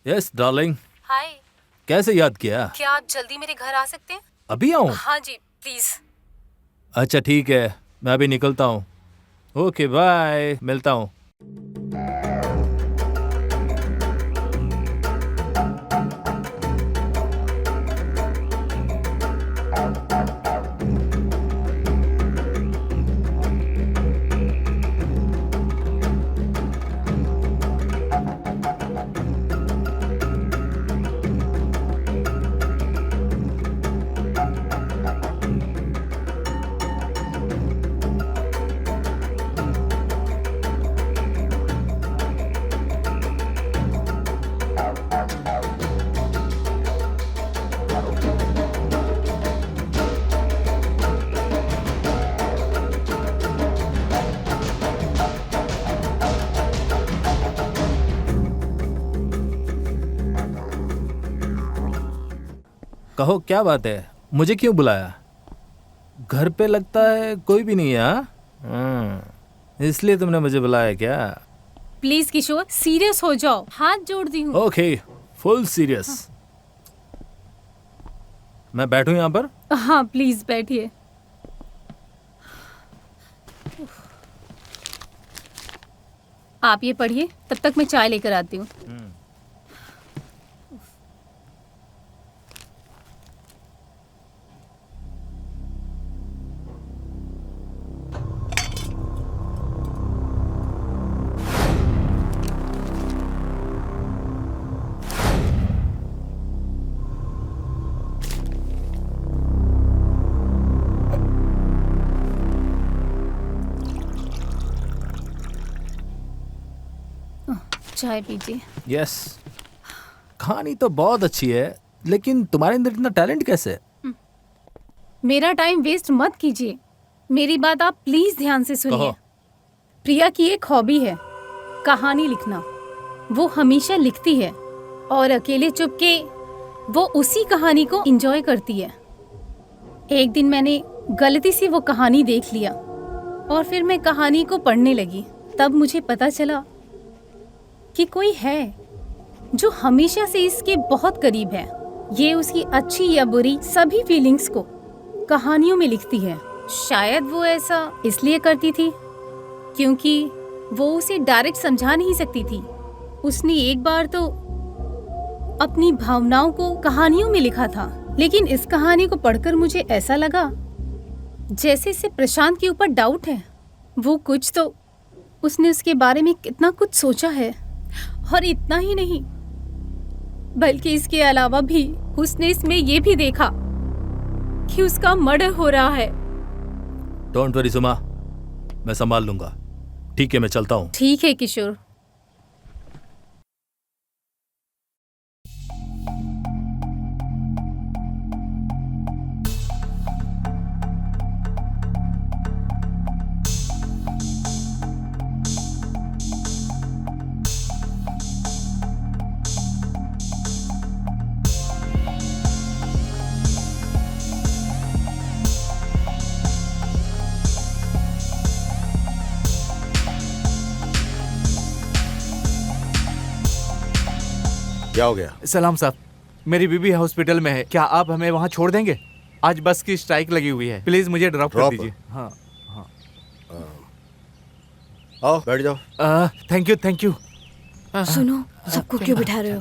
Yes darling. Hi. कैसे याद किया? क्या आप जल्दी मेरे घर आ सकते हैं? अभी आऊं? हाँ जी प्लीज। अच्छा ठीक है, मैं अभी निकलता हूँ। ओके बाय, मिलता हूँ। कहो क्या बात है, मुझे क्यों बुलाया? घर पे लगता है कोई भी नहीं है। इसलिए तुमने मुझे बुलाया क्या? प्लीज किशोर सीरियस हो जाओ, हाथ जोड़ती हूँ। Okay full serious. मैं बैठूं यहाँ पर? हाँ प्लीज बैठिए। आप ये पढ़िए, तब तक मैं चाय लेकर आती हूँ। चाय पीजिए। यस। कहानी तो बहुत अच्छी है, लेकिन तुम्हारे अंदर इतना टैलेंट कैसे? मेरा टाइम वेस्ट मत कीजिए, मेरी बात आप प्लीज ध्यान से सुनिए। प्रिया की एक हॉबी है कहानी लिखना। वो हमेशा लिखती है और अकेले चुपके वो उसी कहानी को एंजॉय करती है। एक दिन मैंने गलती से वो कहानी देख लिया और फिर मैं कहानी को पढ़ने लगी। तब मुझे पता चला कि कोई है जो हमेशा से इसके बहुत करीब है। ये उसकी अच्छी या बुरी सभी फीलिंग्स को कहानियों में लिखती है। शायद वो ऐसा इसलिए करती थी क्योंकि वो उसे डायरेक्ट समझा नहीं सकती थी। उसने एक बार तो अपनी भावनाओं को कहानियों में लिखा था, लेकिन इस कहानी को पढ़कर मुझे ऐसा लगा जैसे इसे प्रशांत के ऊपर डाउट है। वो कुछ तो उसने उसके बारे में कितना कुछ सोचा है, और इतना ही नहीं बल्कि इसके अलावा भी उसने इसमें ये भी देखा कि उसका मर्डर हो रहा है। डोंट वरी सुमा, मैं संभाल लूंगा। ठीक है, मैं चलता हूँ। ठीक है किशोर। क्या हो गया? सलाम साहब, मेरी बीबी हॉस्पिटल में है, क्या आप हमें वहाँ छोड़ देंगे? आज बस की स्ट्राइक लगी हुई है, प्लीज मुझे ड्रॉप कर दीजिए। हाँ हाँ। आओ बैठ जाओ। Thank you thank you. सुनो, सबको क्यों बिठा रहे हो?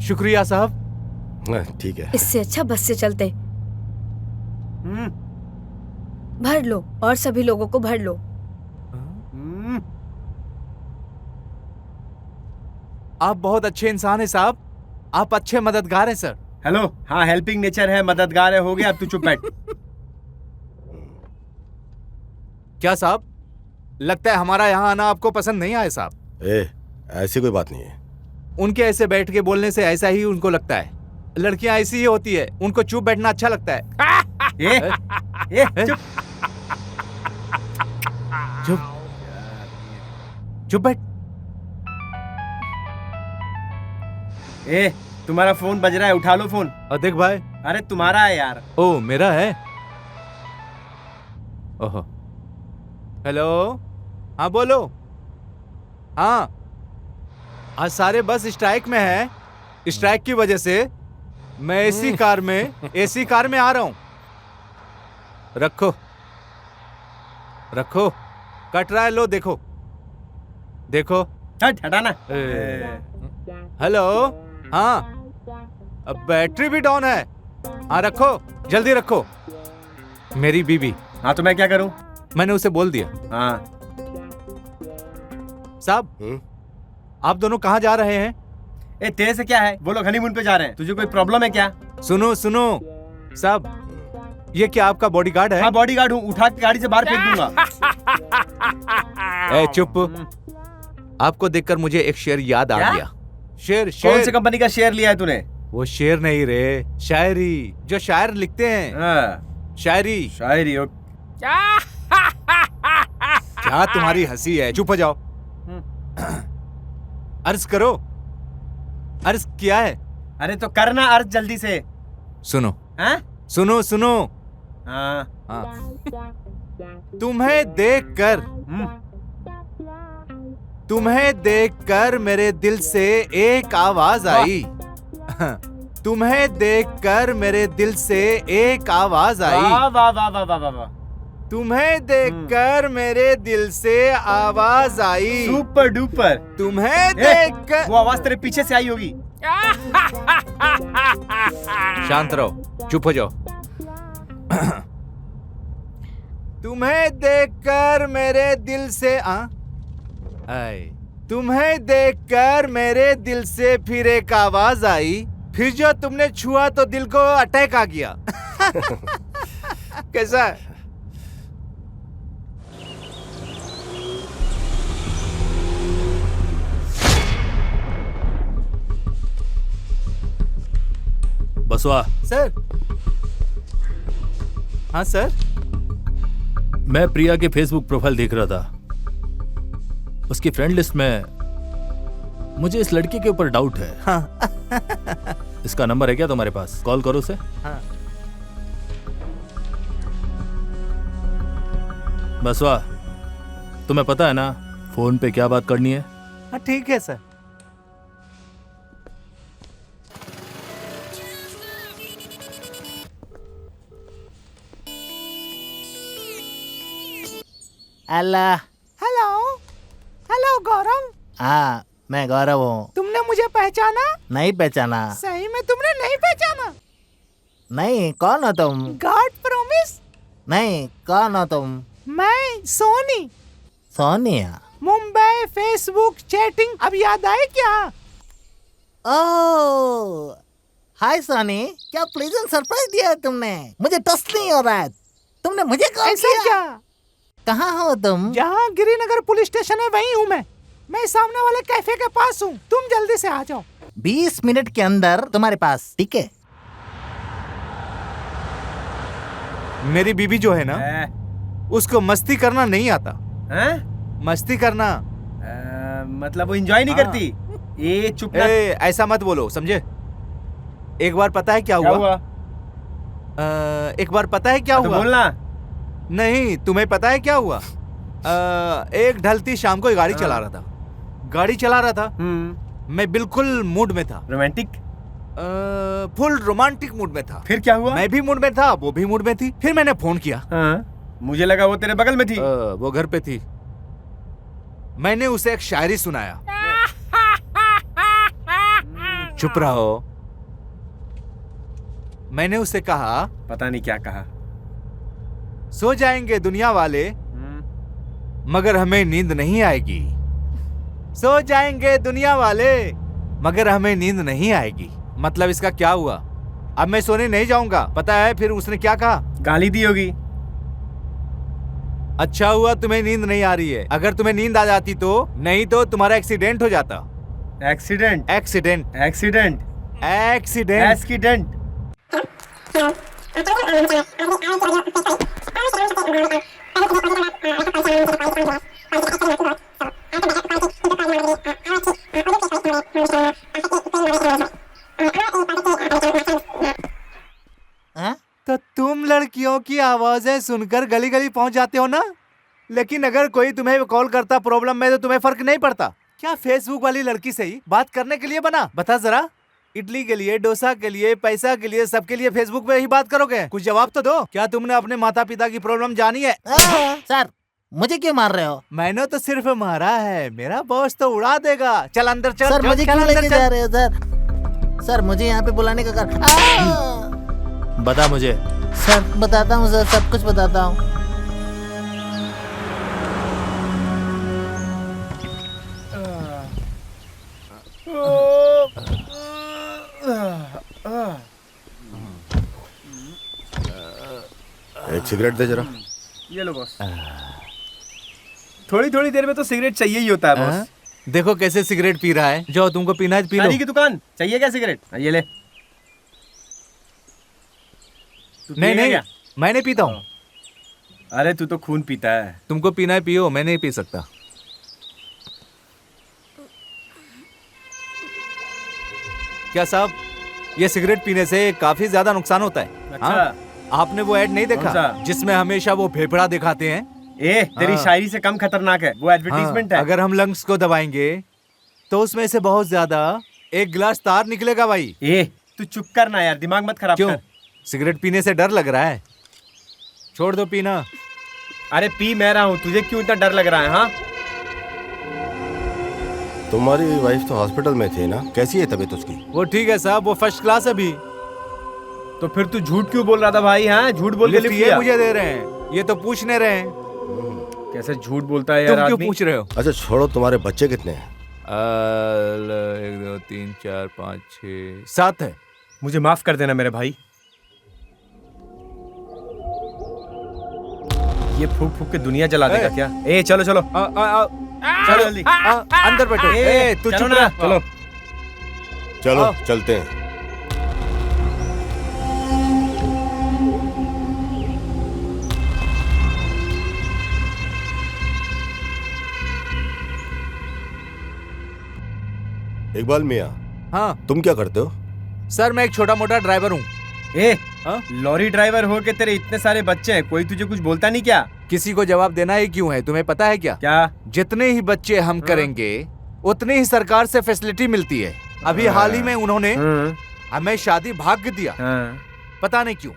शुक्रिया साहब। ठीक है। इससे अच्छा बस से चलते। भर लो और सभी लोगों को भर लो। आप बहुत अच्छे इंसान हैं साहब, आप अच्छे मददगार हैं सर। हेलो, हाँ हेल्पिंग नेचर है, मददगार है, हो गया, अब तू चुप बैठ। क्या साहब, लगता है हमारा यहाँ आना आपको पसंद नहीं आया साहब। ऐसी कोई बात नहीं है। उनके ऐसे बैठ के बोलने से ऐसा ही उनको लगता है। लड़कियां ऐसी ही होती है, उनको चुप बैठना अच्छा लगता है। चुप चुप चुप बैठ। तुम्हारा फोन बज रहा है, उठा लो फोन। देख भाई। अरे तुम्हारा है यार। ओ मेरा है। ओहो, हेलो, हाँ बोलो। हाँ, आज सारे बस स्ट्राइक में है। स्ट्राइक की वजह से मैं एसी कार में आ रहा हूं। रखो रखो, कट रहा है, लो देखो देखो। हटाना। हेलो, हाँ, अब बैटरी भी डाउन है। हाँ रखो, जल्दी रखो। मेरी बीबी। हाँ तो मैं क्या करूं? मैंने उसे बोल दिया। हाँ साहब, आप दोनों कहाँ जा रहे हैं? तेरे से क्या है? वो लोग हनीमून पे जा रहे हैं, तुझे कोई प्रॉब्लम है क्या? सुनो सुनो साहब, ये क्या आपका बॉडीगार्ड है? हाँ बॉडीगार्ड हूँ, उठा के गाड़ी से बाहर फेंक दूंगा। चुप। आपको देखकर मुझे एक शेर याद आ गया। शेर कौन सी कंपनी का शेयर लिया है तूने? वो शेर नहीं रे, शायरी, जो शायर लिखते हैं। शायरी। क्या तुम्हारी हंसी है? चुप हो जाओ। अर्ज करो। अर्ज क्या है? अरे तो करना अर्ज जल्दी से। सुनो। सुनो सुनो। हाँ। तुम्हें देखकर तुम्हें देखकर मेरे दिल से एक आवाज आई। तुम्हें देखकर मेरे दिल से एक आवाज आई। वाह वाह वाह वाह वाह वाह वाह। तुम्हें देखकर मेरे दिल से आवाज आई। Super duper. तुम्हें देखकर वो आवाज तेरे पीछे से आई होगी। शांत रहो, चुप हो जाओ। तुम्हें देखकर मेरे दिल से आई। तुम्हें देखकर मेरे दिल से फिर एक आवाज आई। फिर जो तुमने छुआ तो दिल को अटैक आ गया। कैसा है? बसवा। सर। हाँ सर। मैं प्रिया के फेसबुक प्रोफाइल देख रहा था। उसकी फ्रेंड लिस्ट में मुझे इस लड़के के ऊपर डाउट है। हाँ। इसका नंबर है क्या तुम्हारे पास? कॉल करो उसे। हाँ। बसवा, तुम्हें पता है ना फोन पे क्या बात करनी है? हाँ ठीक है सर। अल्लाह। हेलो। हेलो गौरव। हाँ, मैं गौरव हूँ। तुमने मुझे पहचाना? नहीं पहचाना। सही में तुमने नहीं पहचाना? नहीं, कौन हो तुम? God promise. नहीं, कौन हो तुम? मैं सोनी। सोनिया। मुंबई फेसबुक चैटिंग अब याद आए क्या? ओह, हाय सोनी, क्या प्लेजेंट सरप्राइज दिया है तुमने। मुझे ट्रस्ट नहीं हो रहा है। तुमने मुझे कॉल ऐसा किया? क्या? कहाँ हो तुम? जहाँ गिरिनगर पुलिस स्टेशन है वहीं हूँ मैं सामने वाले कैफे के पास हूँ। तुम जल्दी से आ जाओ। 20 मिनट के अंदर तुम्हारे पास, ठीक है? मेरी बीबी जो है ना, उसको मस्ती करना नहीं आता। हैं? मस्ती करना मतलब वो एंजॉय नहीं करती। ये चुप ना। ऐसा मत बोलो, समझे? एक बार पता है क्या हुआ? एक बार पता है क्या हुआ? बोलना। नहीं, तुम्हें पता है क्या हुआ? एक ढलती शाम को गाड़ी चला रहा था। मैं बिल्कुल मूड में था। रोमांटिक? फुल रोमांटिक मूड में था। फिर क्या हुआ? मैं भी मूड में था, वो भी मूड में थी। फिर मैंने फोन किया। मुझे लगा वो तेरे बगल में थी। वो घर पे थी। मैंने उसे एक शायरी सुनाया। चुप रहो। मैंने उसे कहा, पता नहीं क्या कहा। सो जाएंगे दुनिया वाले मगर हमें नींद नहीं आएगी। सो जाएंगे दुनिया वाले मगर हमें नींद नहीं आएगी। मतलब इसका क्या हुआ? अब मैं सोने नहीं जाऊंगा। पता है फिर उसने क्या कहा? गाली दी होगी। अच्छा हुआ तुम्हें नींद नहीं आ रही है। अगर तुम्हें नींद आ जाती तो, नहीं तो तुम्हारा एक्सीडेंट हो जाता। Accident? Accident. Accident? Accident. Accident. तो तुम लड़कियों की आवाजें सुनकर गली गली पहुंच जाते हो ना, लेकिन अगर कोई तुम्हें कॉल करता प्रॉब्लम में तो तुम्हें फर्क नहीं पड़ता। क्या फेसबुक वाली लड़की से ही बात करने के लिए बना? बता जरा। इडली के लिए, डोसा के लिए, पैसा के लिए, सबके लिए फेसबुक पे ही बात करोगे? कुछ जवाब तो दो। क्या तुमने अपने माता पिता की प्रॉब्लम जानी है? सर, मुझे क्यों मार रहे हो? मैंने तो सिर्फ मारा है, मेरा बॉस तो उड़ा देगा। चल अंदर चल। सर, मुझे क्यों लेके जा रहे हो सर? सर, मुझे यहाँ पे बुलाने का कारण बता मुझे। सर, बताता हूँ सर, सब कुछ बताता हूँ। एक सिगरेट दे जरा। ये लो बॉस। थोड़ी थोड़ी देर में तो सिगरेट चाहिए ही होता है बॉस। देखो कैसे सिगरेट पी रहा है। जो तुमको पीना है पी लो। सारी की दुकान चाहिए क्या सिगरेट? ये ले। नहीं नहीं, मैं नहीं पीता हूँ। अरे तू तो खून पीता है। तुमको पीना है पियो, मैं नहीं पी सकता। क्या साहब, ये सिगरेट पीने से काफी ज्यादा नुकसान होता है। अच्छा। हाँ? आपने वो ऐड नहीं देखा जिसमें हमेशा वो फेफड़ा दिखाते हैं? तेरी हाँ। शायरी से कम खतरनाक है, वो एडवर्टीजमेंट है। अगर हम लंग्स को दबाएंगे तो उसमें से बहुत ज्यादा एक गिलास तार निकलेगा भाई। तू चुप कर ना यार, दिमाग मत खराब क्यों? कर। सिगरेट पीने से डर लग रहा है? छोड़ दो पीना। अरे पी मैं रहा हूँ, तुझे क्यों इतना डर लग रहा है? हाँ तुम्हारी वाइफ तो हॉस्पिटल में थी ना, कैसी है तबीयत उसकी? वो ठीक है साहब, वो फर्स्ट क्लास है अभी। तो फिर तू झूठ क्यों बोल रहा था भाई? हाँ झूठ बोल के लिफ्ट ये मुझे दे रहे हैं, ये तो पूछने रहे हैं। कैसे झूठ बोलता है यार तुम क्यों आदमी? पूछ रहे हो? अच्छा छोड़ो, तुम्हारे बच्चे कितने हैं? 1 2 3 4 5 6 7 है। मुझे माफ कर देना मेरे भाई। ये फूक फूक के दुनिया जला देगा क्या? चलो चलो चलो जल्दी अंदर बैठो। तू चुप रह। चलो चलो चलते हैं। इकबाल मियाँ, हाँ तुम क्या करते हो? सर मैं एक छोटा मोटा ड्राइवर हूँ। लॉरी ड्राइवर हो के तेरे इतने सारे बच्चे हैं, कोई तुझे कुछ बोलता नहीं क्या? किसी को जवाब देना ही क्यों है, तुम्हें पता है क्या? क्या? जितने ही बच्चे हम करेंगे उतनी ही सरकार से फैसिलिटी मिलती है। अभी हाल ही में उन्होंने हमें शादी भाग्य दिया। पता नहीं क्यों,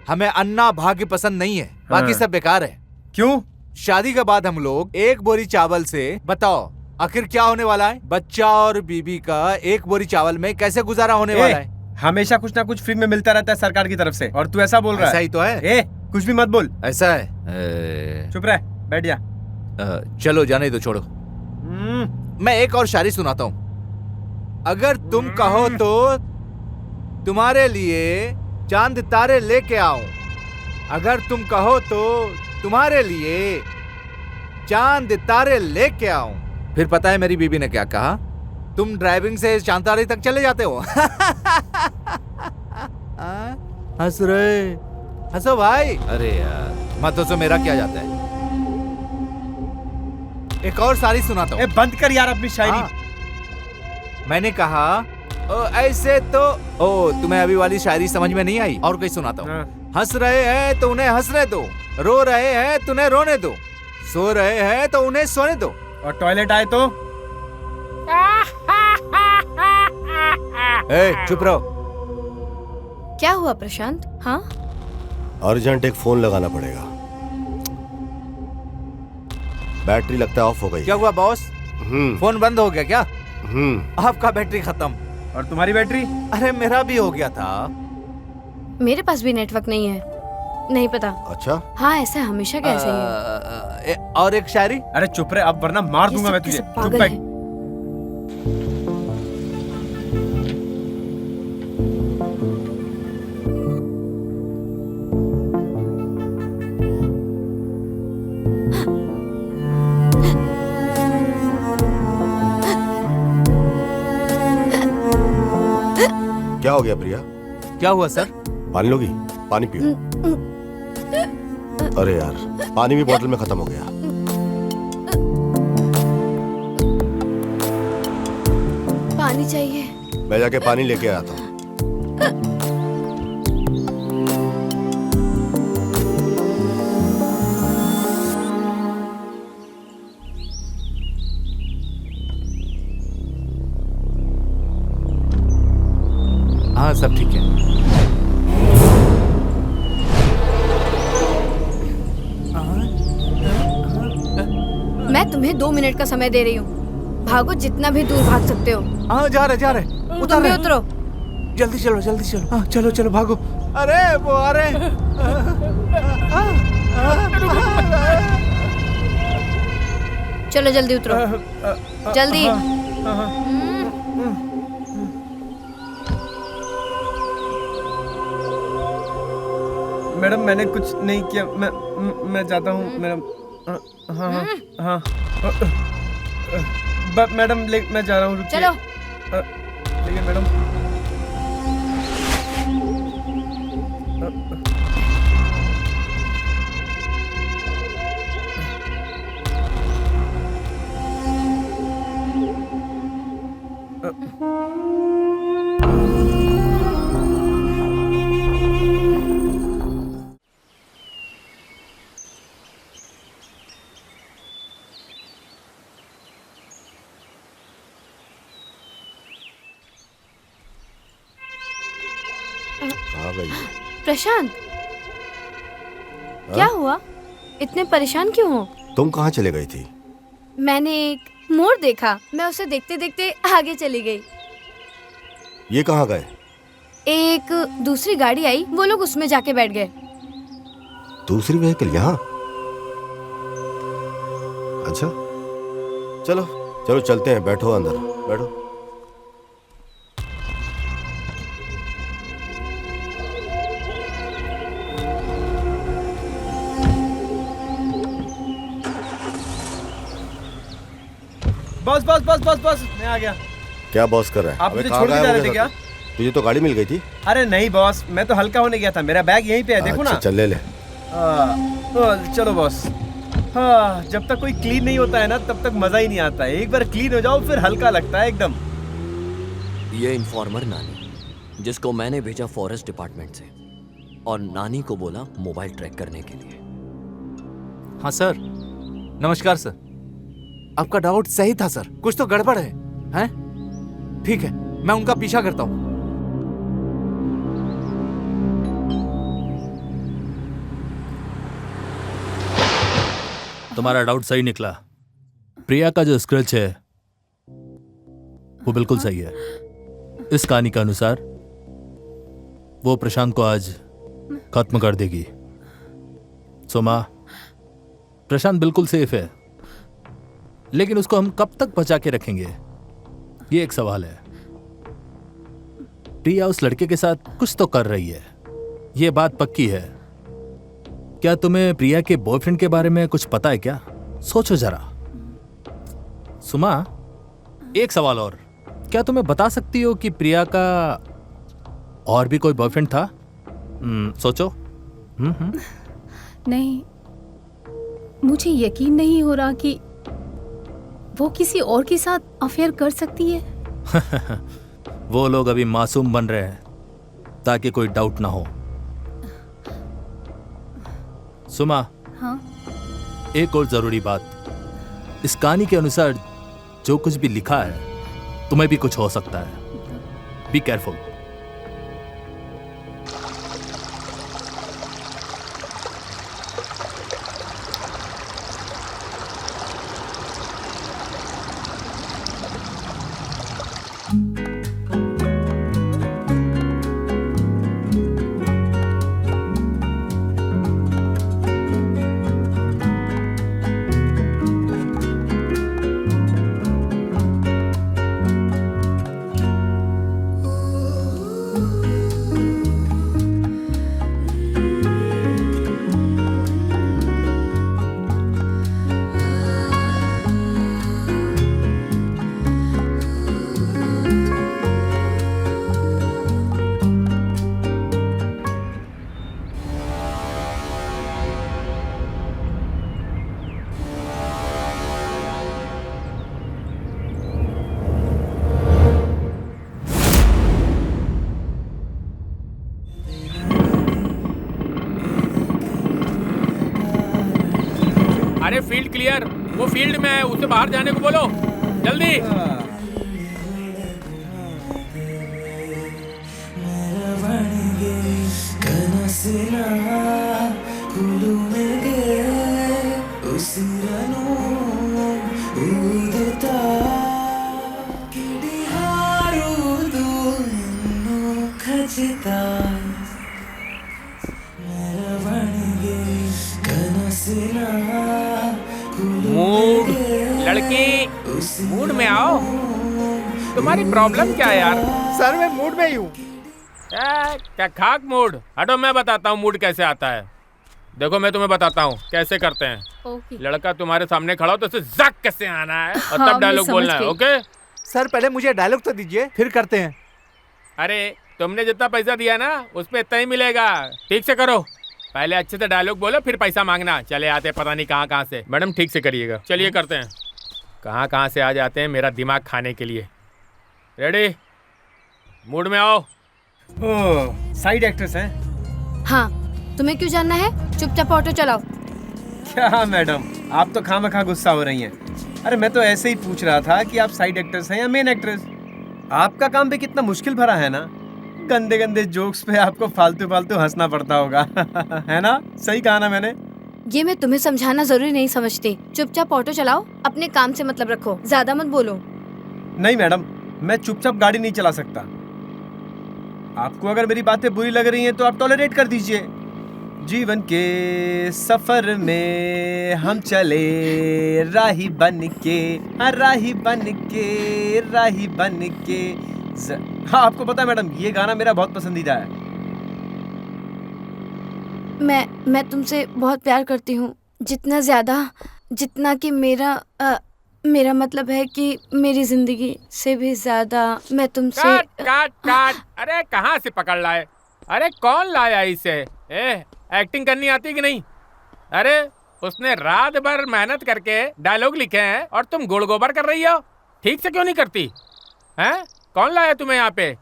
हमें अन्ना भाग्य पसंद नहीं है, बाकी सब बेकार है। क्यों? शादी के बाद हम लोग एक बोरी चावल से, बताओ आखिर क्या होने वाला है? बच्चा और बीबी का एक बोरी चावल में कैसे गुजारा होने वाला है? हमेशा कुछ ना कुछ फ्री में मिलता रहता है सरकार की तरफ से, और तू ऐसा बोल रहा है? ऐसा ही तो है। कुछ भी मत बोल। ऐसा है। चुप रह, बैठ जा। चलो जाने दो, छोड़ो। मैं एक और शायरी सुनाता हूँ। अगर तुम कहो तो तुम्हारे लिए चांद तारे लेके आऊं। अगर तुम कहो तो तुम्हारे लिए चांद तारे लेके आऊं। फिर पता है मेरी बीबी ने क्या कहा? तुम ड्राइविंग से चांद तारे तक चले जाते हो। हंस रहे, हंसो भाई। अरे यार मत हंसो, मेरा क्या जाता है। एक और शायरी सुनाता हूँ। बंद कर यार अपनी शायरी। मैंने कहा ऐसे तो तुम्हें अभी वाली शायरी समझ में नहीं आई, और कोई सुनाता हूँ। हंस रहे हैं तो उन्हें हंसने दो, रो रहे हैं तो उन्हें रोने दो, सो रहे हैं तो उन्हें सोने दो, और टॉयलेट आए तो चुप रहो। क्या हुआ प्रशांत? हाँ अर्जेंट एक फोन लगाना पड़ेगा, बैटरी लगता है ऑफ हो गई। क्या हुआ बॉस? फोन बंद हो गया क्या? आपका बैटरी खत्म। और तुम्हारी बैटरी? अरे मेरा भी हो गया था। मेरे पास भी नेटवर्क नहीं है, नहीं पता। अच्छा हाँ ऐसा हमेशा कैसे है। और एक शायरी। अरे चुप रहे, अब वरना मार दूंगा मैं तुझे। चुप बैठ। क्या हो गया प्रिया? क्या हुआ सर? पानी लोगी? पानी पियो। अरे यार पानी भी बोतल में खत्म हो गया। पानी चाहिए? मैं जाके पानी लेके आता हूँ। हाँ सब ठीक है। मैं तुम्हें 2 मिनट का समय दे रही हूँ, भागो जितना भी दूर भाग सकते हो। हाँ जा रहे तुम भी उतरो। जल्दी चलो जल्दी चलो। हाँ चलो चलो भागो। अरे वो आ रहे। चलो जल्दी उतरो, जल्दी। मैडम मैंने कुछ नहीं किया, मैं जाता हूँ मैडम। हाँ हाँ हाँ मैडम मैं जा रहा हूँ, रुकिए। चलो। लेकिन मैडम गई है? प्रशांत, क्या हुआ? इतने परेशान क्यों हो? तुम कहाँ चले गई थी? मैंने एक मोड़ देखा, मैं उसे देखते देखते आगे चली गई। ये कहाँ गए? एक दूसरी गाड़ी आई, वो लोग उसमें जाके बैठ गए। दूसरी व्हीकल यहाँ? अच्छा, चलो चलो चलते हैं, बैठो अंदर बैठो। बस बस बस बस बस, मैं आ गया। क्या बॉस कर रहा है? आप अबे मुझे कहाँ छोड़ के गायब जा हो रहे गया थे क्या? था? तुझे तो गाड़ी मिल गई थी। अरे नहीं बॉस, मैं तो हल्का होने गया था, मेरा बैग यहीं पे है, देखो ना। अच्छा, चल ले ले। चलो बॉस। हाँ, जब तक कोई क्लीन नहीं होता है ना, तब तक मजा ही नहीं आता है। एक बार क्लीन हो जाओ फिर हल्का लगता है एकदम। ये इन्फॉर्मर नानी, जिसको मैंने भेजा फॉरेस्ट डिपार्टमेंट से, और नानी को बोला मोबाइल ट्रैक करने के लिए। हाँ सर, नमस्कार सर। आपका डाउट सही था सर, कुछ तो गड़बड़ है, हैं? ठीक है, मैं उनका पीछा करता हूँ। तुम्हारा डाउट सही निकला। प्रिया का जो स्क्रैच है वो बिल्कुल सही है। इस कहानी के अनुसार वो प्रशांत को आज खत्म कर देगी। सोमा, प्रशांत बिल्कुल सेफ है, लेकिन उसको हम कब तक बचा के रखेंगे, ये एक सवाल है। प्रिया उस लड़के के साथ कुछ तो कर रही है, ये बात पक्की है। क्या तुम्हें प्रिया के बॉयफ्रेंड के बारे में कुछ पता है क्या? सोचो जरा। सुमा, एक सवाल और, क्या तुम्हें बता सकती हो कि प्रिया का और भी कोई बॉयफ्रेंड था? सोचो। नहीं, मुझे यकीन नहीं हो रहा कि वो किसी और के साथ अफेयर कर सकती है। वो लोग अभी मासूम बन रहे हैं ताकि कोई डाउट ना हो। सुमा, हाँ? एक और जरूरी बात, इस कहानी के अनुसार जो कुछ भी लिखा है, तुम्हें भी कुछ हो सकता है। Be careful. अरे फील्ड क्लियर, वो फील्ड में है, उसे बाहर जाने को बोलो जल्दी। मूड, लड़की, मूड में आओ। तुम्हारी प्रॉब्लम क्या है यार? सर मैं मूड में ही हूँ। क्या खाक मूड? हटो, मैं बताता हूँ मूड कैसे आता है। देखो मैं तुम्हें बताता हूँ कैसे करते हैं। ओके। लड़का तुम्हारे सामने खड़ा हो तो उसे जक कैसे आना है और हाँ, तब डायलॉग मैं बोलना समझ है। गई। ओके? सर पहले मुझे डायलॉग तो दीजिए, फिर करते हैं। अरे तुमने जितना पैसा दिया ना उस पे इतना ही मिलेगा। ठीक से करो, पहले अच्छे से डायलॉग बोलो फिर पैसा मांगना। चले आते पता नहीं कहाँ कहाँ से। मैडम ठीक से करिएगा। चलिए करते हैं। कहाँ कहाँ से आ जाते हैं मेरा दिमाग खाने के लिए। रेडी? मूड में आओ। ओह, साइड एक्ट्रेस हैं? हाँ, तुम्हें क्यों जानना है? चुपचाप ऑटो चलाओ। क्या मैडम, आप तो खामखा गुस्सा हो रही हैं। अरे मैं तो ऐसे ही पूछ रहा था कि आप साइड एक्ट्रेस हैं या मेन एक्ट्रेस। आपका काम भी कितना मुश्किल भरा है ना। गंदे गंदे जोक्स पे आपको फालतू फालतू हंसना पड़ता होगा है ना? सही कहा ना मैंने? ये मैं तुम्हें समझाना जरूरी नहीं समझती। चुपचाप ऑटो चलाओ, अपने काम से मतलब रखो, ज्यादा मत बोलो। नहीं मैडम, मैं चुपचाप गाड़ी नहीं चला सकता। आपको अगर मेरी बातें बुरी लग रही हैं तो आप टॉलरेट कर दीजिए। जीवन के सफर में हम चले राही बन के, राही बन के, राही बन के। हाँ, आपको पता है मैडम, ये गाना मेरा बहुत पसंदीदा है। मैं तुमसे बहुत प्यार करती हूँ, जितना ज्यादा जितना कि मेरा मतलब है कि मेरी जिंदगी से भी ज्यादा मैं तुमसे। काट काट काट। अरे कहाँ से पकड़ लाए? अरे कौन लाया इसे? एक्टिंग करनी आती कि नहीं? अरे उसने रात भर मेहनत करके डायलॉग लिखे हैं और तुम गुड़ गोबर कर रही हो। ठीक से क्यों नहीं करती हैं? कौन लाया तुम्हें यहाँ पे?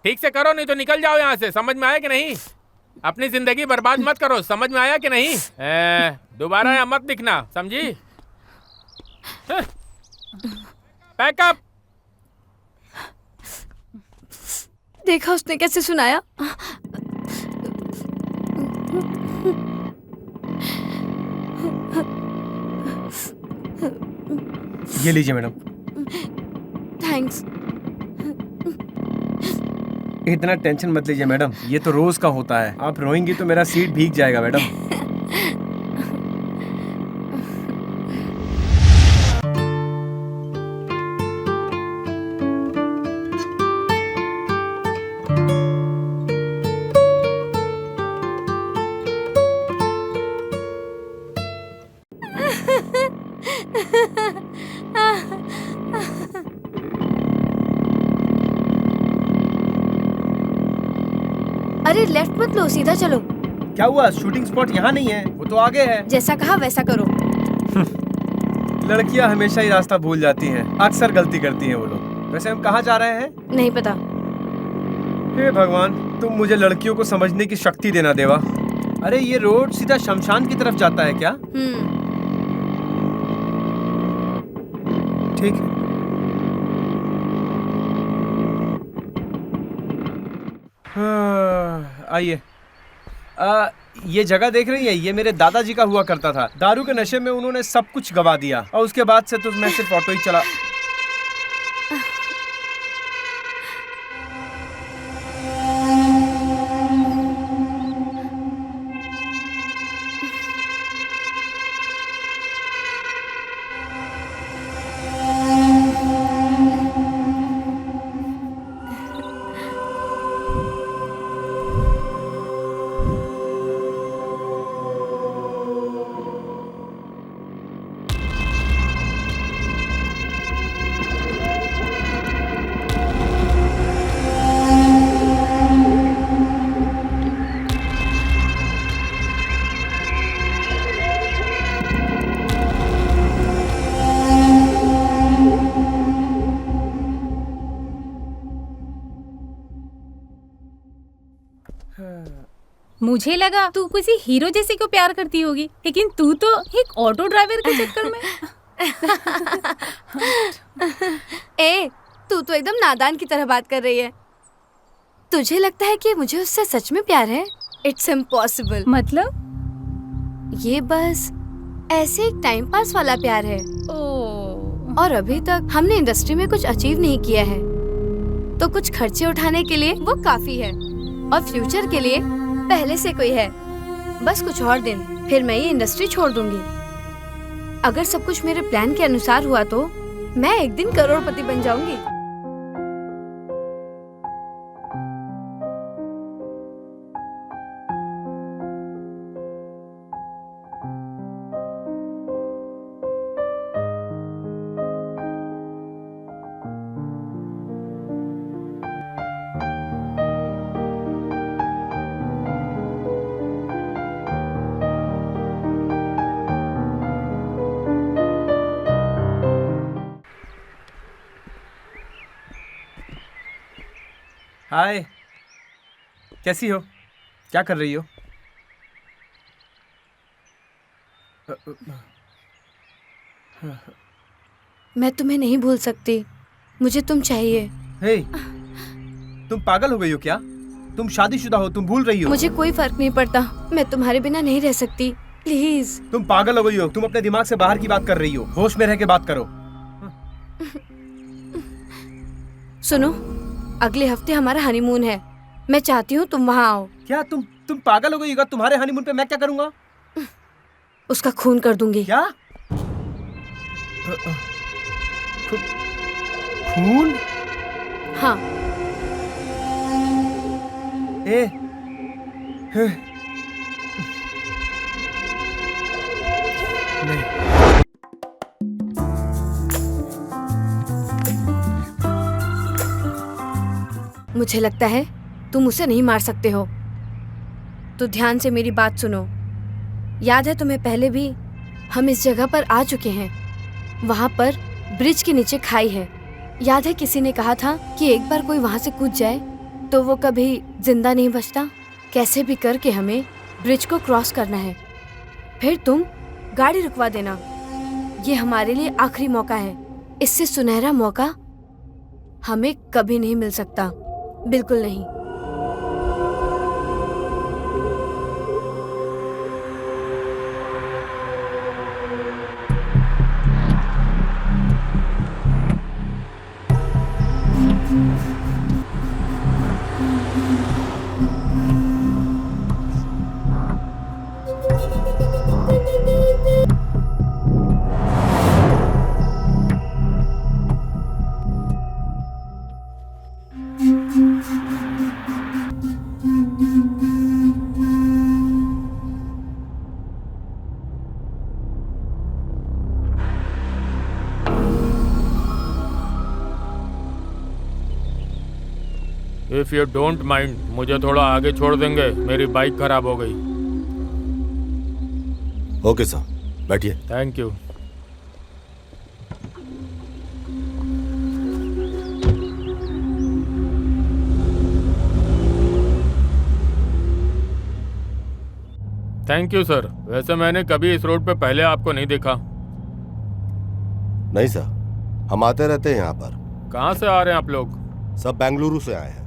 ठीक से करो, नहीं तो निकल जाओ यहाँ से। समझ में आया कि नहीं? अपनी जिंदगी बर्बाद मत करो। समझ में आया कि नहीं? दोबारा यहाँ मत दिखना, समझी? पैकअप। देखा उसने कैसे सुनाया? ये लीजिए मैडम। थैंक्स। इतना टेंशन मत लीजिए मैडम, ये तो रोज का होता है। आप रोएंगी तो मेरा सीट भीग जाएगा मैडम। अरे लेफ्ट मत लो, सीधा चलो। क्या हुआ? शूटिंग स्पॉट यहाँ नहीं है, वो तो आगे है। जैसा कहा वैसा करो। लड़कियाँ हमेशा ही रास्ता भूल जाती हैं, अक्सर गलती करती हैं वो लोग। वैसे हम कहाँ जा रहे हैं? नहीं पता। हे भगवान, तुम मुझे लड़कियों को समझने की शक्ति देना देवा। अरे ये रोड सीधा शमशान की तरफ जाता है क्या? ठीक है। आइए। ये जगह देख रही है, ये मेरे दादाजी का हुआ करता था। दारू के नशे में उन्होंने सब कुछ गवा दिया और उसके बाद से तो मैं सिर्फ ऑटो ही चला। मुझे लगा तू किसी हीरो जैसे को प्यार करती होगी, लेकिन तू तो एक ऑटो ड्राइवर के चक्कर में। ए, तू तो एकदम नादान की तरह बात कर रही है। तुझे लगता है कि मुझे उससे सच में प्यार है? It's impossible. मतलब? ये बस ऐसे एक टाइम पास वाला प्यार है। और अभी तक हमने इंडस्ट्री में कुछ अचीव नहीं किया है, तो कुछ खर्चे उठाने के लिए वो काफी है, और फ्यूचर के लिए पहले से कोई है। बस कुछ और दिन, फिर मैं ये इंडस्ट्री छोड़ दूंगी। अगर सब कुछ मेरे प्लान के अनुसार हुआ तो मैं एक दिन करोड़पति बन जाऊंगी। हाय, कैसी हो? क्या कर रही हो? मैं तुम्हें नहीं भूल सकती, मुझे तुम चाहिए। हे, तुम पागल हो गई हो क्या? तुम शादीशुदा हो, तुम भूल रही हो। मुझे कोई फर्क नहीं पड़ता, मैं तुम्हारे बिना नहीं रह सकती, प्लीज। तुम पागल हो गई हो, तुम अपने दिमाग से बाहर की बात कर रही हो, होश में रह के बात करो। सुनो, अगले हफ्ते हमारा हनीमून है, मैं चाहती हूँ तुम वहाँ आओ। क्या तुम पागल हो गई होगा? तुम्हारे हनीमून पे मैं क्या करूँगा? उसका खून कर दूंगी। क्या? खून? हाँ। नहीं। मुझे लगता है तुम उसे नहीं मार सकते हो, तो ध्यान से मेरी बात सुनो। याद है तुम्हें, पहले भी हम इस जगह पर आ चुके हैं। वहाँ पर ब्रिज के नीचे खाई है। याद है किसी ने कहा था कि एक बार कोई वहाँ से कूद जाए तो वो कभी जिंदा नहीं बचता। कैसे भी करके हमें ब्रिज को क्रॉस करना है, फिर तुम गाड़ी रुकवा देना। ये हमारे लिए आखिरी मौका है, इससे सुनहरा मौका हमें कभी नहीं मिल सकता, बिल्कुल नहीं। इफ यू डोंट माइंड, मुझे थोड़ा आगे छोड़ देंगे, मेरी बाइक खराब हो गई। ओके सर, बैठिए। Thank you. Thank you sir. वैसे मैंने कभी इस रोड पे पहले आपको नहीं देखा। नहीं सर, हम आते रहते हैं यहाँ पर। कहाँ से आ रहे हैं आप लोग? सब बेंगलुरु से आए हैं।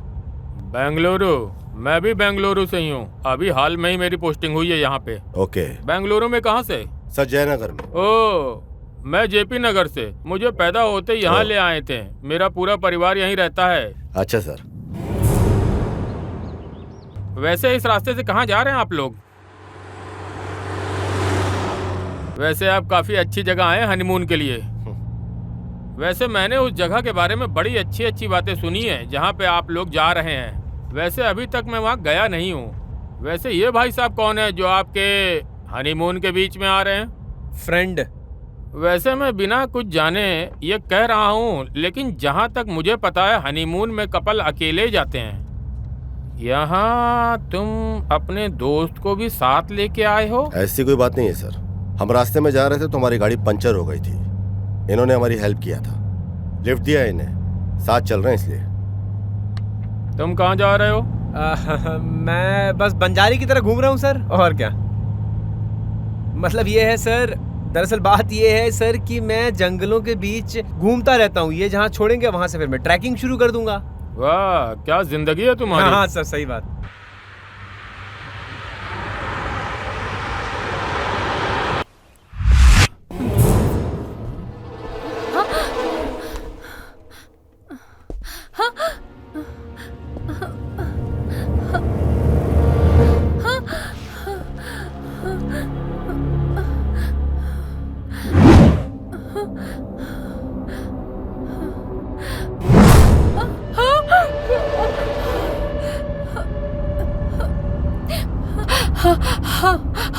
बेंगलुरु? मैं भी बेंगलुरु से ही हूँ, अभी हाल में ही मेरी पोस्टिंग हुई है यहाँ पे। ओके। बेंगलुरु में कहाँ से? सर जयनगर में। ओह, मैं जेपी नगर से। मुझे पैदा होते यहाँ ले आए थे, मेरा पूरा परिवार यहीं रहता है। अच्छा सर। वैसे इस रास्ते से कहाँ जा रहे हैं आप लोग? वैसे आप काफी अच्छी जगह आए हनीमून के लिए। वैसे मैंने उस जगह के बारे में बड़ी अच्छी अच्छी बातें सुनी है जहाँ पे आप लोग जा रहे हैं। वैसे अभी तक मैं वहाँ गया नहीं हूँ। वैसे ये भाई साहब कौन है जो आपके हनीमून के बीच में आ रहे हैं? फ्रेंड। वैसे मैं बिना कुछ जाने ये कह रहा हूँ, लेकिन जहाँ तक मुझे पता है हनीमून में कपल अकेले जाते हैं। यहाँ तुम अपने दोस्त को भी साथ लेके आए हो? ऐसी कोई बात नहीं है सर, हम रास्ते में जा रहे थे तो हमारी गाड़ी पंचर हो गई थी। इन्होंने हमारी हेल्प किया था, लिफ्ट दिया इन्हें, साथ चल रहे हैं इसलिए। तुम कहाँ जा रहे हो? मैं बस बंजारी की तरह घूम रहा हूँ सर, और क्या। मतलब ये है सर, दरअसल बात ये है सर कि मैं जंगलों के बीच घूमता रहता हूँ। ये जहाँ छोड़ेंगे वहाँ से फिर मैं ट्रैकिंग शुरू कर दूंगा। वाह, क्या जिंदगी है तुम्हारी। हाँ सर, सही बात।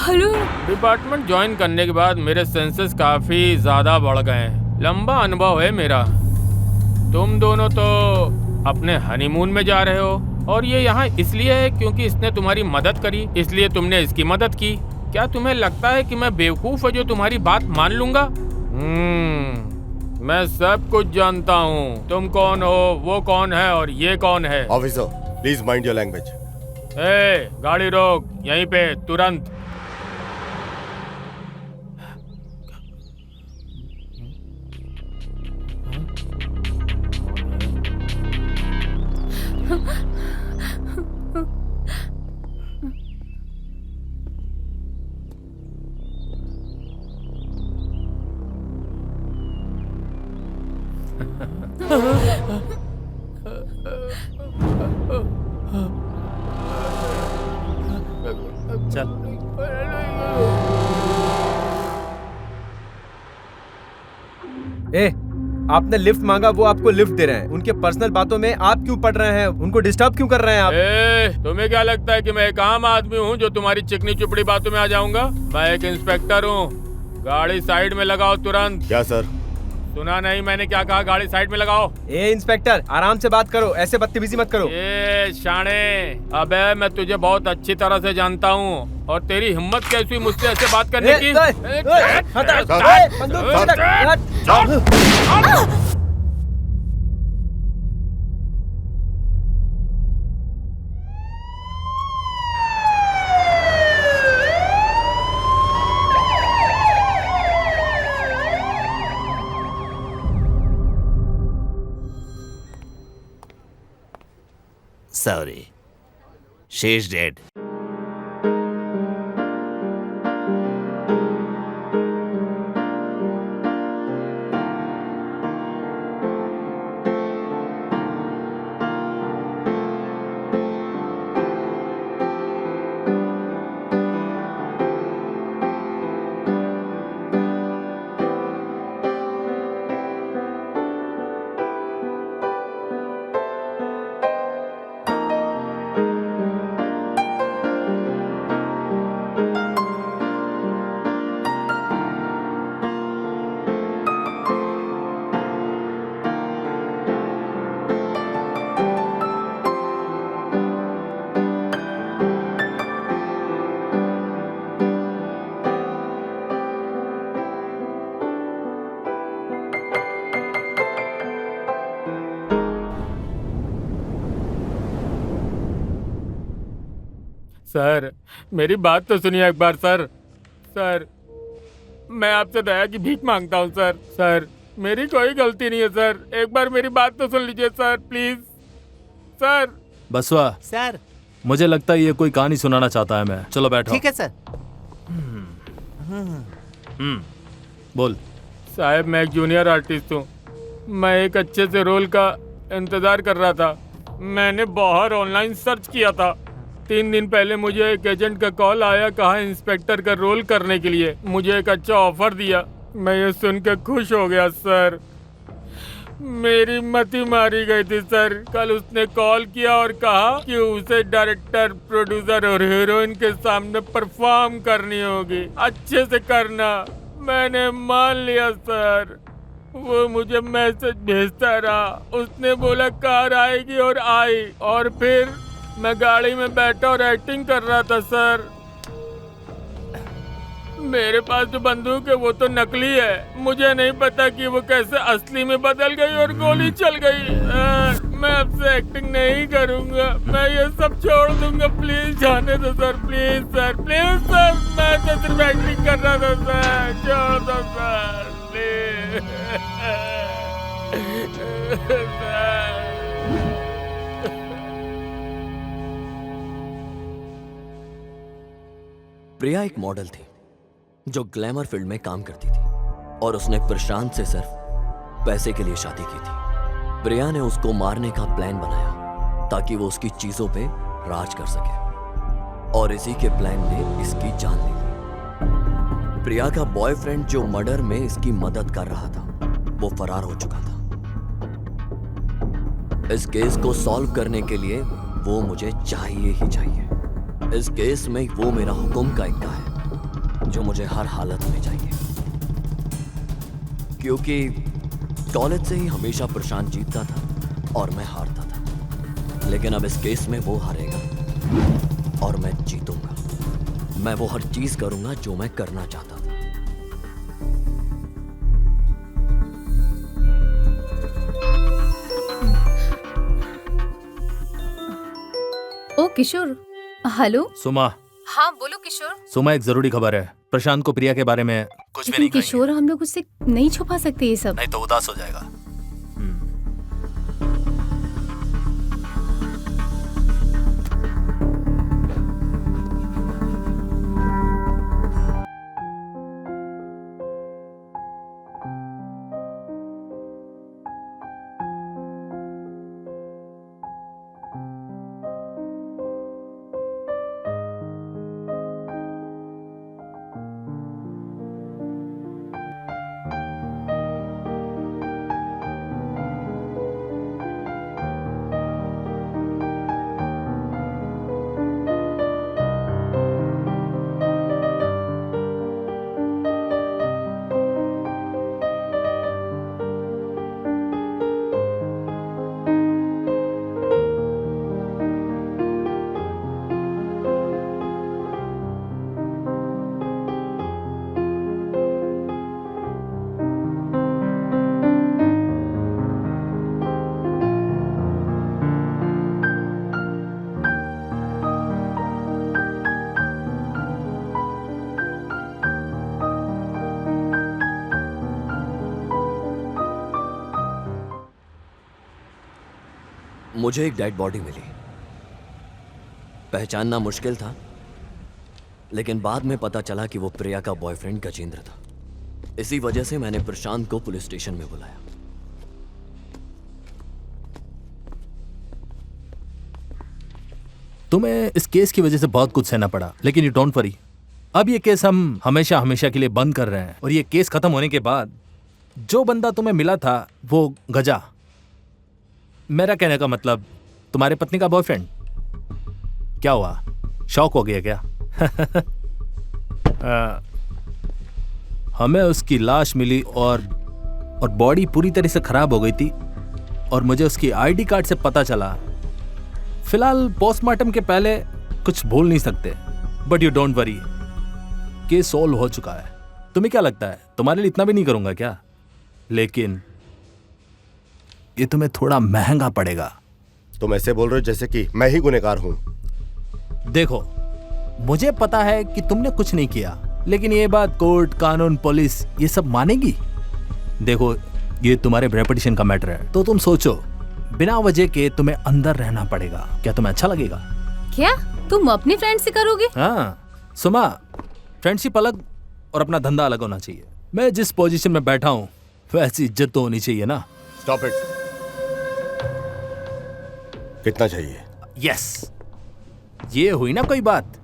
हेलो। डिपार्टमेंट ज्वाइन करने के बाद मेरे सेंसेस काफी ज्यादा बढ़ गए हैं। लंबा अनुभव है मेरा। तुम दोनों तो अपने हनीमून में जा रहे हो और ये यहाँ इसलिए है क्योंकि इसने तुम्हारी मदद करी, इसलिए तुमने इसकी मदद की। क्या तुम्हें लगता है कि मैं बेवकूफ है जो तुम्हारी बात मान लूंगा? मैं सब कुछ जानता हूँ। तुम कौन हो, वो कौन है और ये कौन है। Officer please mind your language. गाड़ी रोक यहीं पे तुरंत। चल। आपने लिफ्ट मांगा, वो आपको लिफ्ट दे रहे हैं। उनके पर्सनल बातों में आप क्यों पड़ रहे हैं? उनको डिस्टर्ब क्यों कर रहे हैं आप? तुम्हें क्या लगता है कि मैं एक आम आदमी हूँ जो तुम्हारी चिकनी चुपड़ी बातों में आ जाऊंगा? मैं एक इंस्पेक्टर हूँ। गाड़ी साइड में लगाओ तुरंत। क्या सर? सुना नहीं मैंने क्या कहा? गाड़ी साइड में लगाओ। ए इंस्पेक्टर, आराम से बात करो, ऐसे बदतमीजी मत करो। ए शाणे, अबे मैं तुझे बहुत अच्छी तरह से जानता हूँ और तेरी हिम्मत कैसी हुई मुझसे ऐसे बात करने की? Sorry. She's dead. सर मेरी बात तो सुनिए एक बार सर। सर मैं आपसे दया की भीख मांगता हूँ सर। सर मेरी कोई गलती नहीं है सर, एक बार मेरी बात तो सुन लीजिए सर प्लीज सर। बसवा सर मुझे लगता है ये कोई कहानी सुनाना चाहता है। मैं चलो बैठो। ठीक है सर। बोल। साहब मैं एक जूनियर आर्टिस्ट हूँ। मैं एक अच्छे से रोल का इंतजार कर रहा था। मैंने बाहर ऑनलाइन सर्च किया था। 3 दिन पहले मुझे एक एजेंट का कॉल आया, कहा इंस्पेक्टर का रोल करने के लिए। मुझे एक अच्छा ऑफर दिया। मैं ये सुनकर खुश हो गया सर। मेरी मति मारी गई थी सर। कल उसने कॉल किया और कहा कि उसे डायरेक्टर, प्रोड्यूसर और हीरोइन के सामने परफॉर्म करनी होगी। अच्छे से करना। मैंने मान लिया सर। वो मुझे मैसेज भेजता रहा। उसने बोला कार आएगी और आई, और फिर मैं गाड़ी में बैठा और एक्टिंग कर रहा था सर। मेरे पास जो बंदूक है वो तो नकली है। मुझे नहीं पता कि वो कैसे असली में बदल गई और गोली चल गई। मैं अब से एक्टिंग नहीं करूंगा। मैं ये सब छोड़ दूंगा। प्लीज जाने दो sir, please sir, please sir. मैं तो सिर्फ एक्टिंग कर रहा था सर। छोड़ दो सर प्लीज सर। प्रिया एक मॉडल थी जो ग्लैमर फील्ड में काम करती थी और उसने प्रशांत से सिर्फ पैसे के लिए शादी की थी। प्रिया ने उसको मारने का प्लान बनाया ताकि वो उसकी चीजों पे राज कर सके, और इसी के प्लान ने इसकी जान ले ली। प्रिया का बॉयफ्रेंड जो मर्डर में इसकी मदद कर रहा था वो फरार हो चुका था। इस केस को सॉल्व करने के लिए वो मुझे चाहिए ही चाहिए। इस केस में वो मेरा हुक्म का इक्का है जो मुझे हर हालत में चाहिए, क्योंकि कॉलेज से ही हमेशा प्रशांत जीतता था और मैं हारता था। लेकिन अब इस केस में वो हारेगा और मैं जीतूंगा। मैं वो हर चीज करूंगा जो मैं करना चाहता था। ओ किशोर। हेलो सुमा। हाँ बोलो किशोर। सुमा एक जरूरी खबर है। प्रशांत को प्रिया के बारे में कुछ भी नहीं कहेंगे। किशोर हम लोग उससे नहीं छुपा सकते ये सब। नहीं तो उदास हो जाएगा। मुझे एक डेड बॉडी मिली। पहचानना मुश्किल था, लेकिन बाद में पता चला कि वो प्रिया का बॉयफ्रेंड गजेंद्र था। इसी वजह से मैंने प्रशांत को पुलिस स्टेशन में बुलाया। तुम्हें इस केस की वजह से बहुत कुछ सहना पड़ा, लेकिन यू डोंट वरी। अब ये केस हम हमेशा हमेशा के लिए बंद कर रहे हैं, और ये केस खत्म होने के बाद जो बंदा तुम्हें मिला था वो गजा, मेरा कहने का मतलब तुम्हारे पत्नी का बॉयफ्रेंड। क्या हुआ, शौक हो गया क्या? हमें उसकी लाश मिली और बॉडी पूरी तरह से खराब हो गई थी, और मुझे उसकी आईडी कार्ड से पता चला। फिलहाल पोस्टमार्टम के पहले कुछ बोल नहीं सकते, but you don't worry, case solve हो चुका है। तुम्हें क्या लगता है तुम्हारे लिए इतना भी नहीं करूंगा क्या? लेकिन ये तुम्हें थोड़ा महंगा पड़ेगा। तुम ऐसे बोल रहे हो जैसे कि मैं ही गुनहगार हूं। देखो, मुझे पता है कि तुमने कुछ नहीं किया, लेकिन ये बात कोर्ट, कानून, पुलिस ये सब मानेगी? देखो, ये तुम्हारे रेपुटेशन का मैटर है, तो तुम सोचो, बिना वजह के तुम्हें अंदर रहना पड़ेगा। क्या तुम्हें अच्छा लगेगा? क्या तुम अपनी फ्रेंड से करोगे? हाँ सुमा, फ्रेंडशिप अलग और अपना धंधा अलग होना चाहिए। मैं जिस पोजीशन में बैठा हूँ वैसी इज्जत तो होनी चाहिए ना। Stop it. कितना चाहिए? यस, ये हुई ना कोई बात।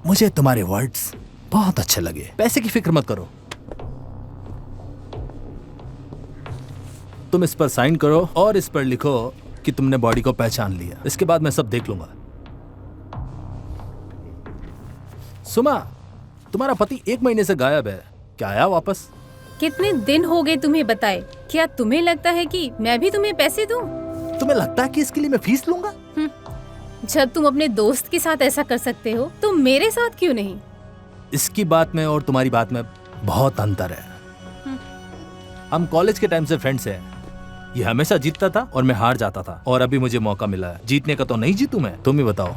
मुझे तुम्हारे वर्ड्स बहुत अच्छे लगे। पैसे की फिक्र मत करो, तुम इस पर साइन करो और इस पर लिखो कि तुमने बॉडी को पहचान लिया। इसके बाद मैं सब देख लूंगा। सुमा, तुम्हारा पति 1 महीने से गायब है, क्या आया वापस? कितने दिन हो गए तुम्हें बताए? क्या तुम्हें लगता है कि मैं भी तुम्हें पैसे दूं? तुम्हें लगता है कि इसके लिए मैं फीस लूंगा? जब तुम अपने दोस्त के साथ ऐसा कर सकते हो तो मेरे साथ क्यों नहीं? इसकी बात में और तुम्हारी बात में बहुत अंतर है। हम कॉलेज के टाइम से फ्रेंड्स हैं। ये हमेशा जीतता था और मैं हार जाता था, और अभी मुझे मौका मिला है जीतने का, तो नहीं जीतू मैं? तुम ही बताओ।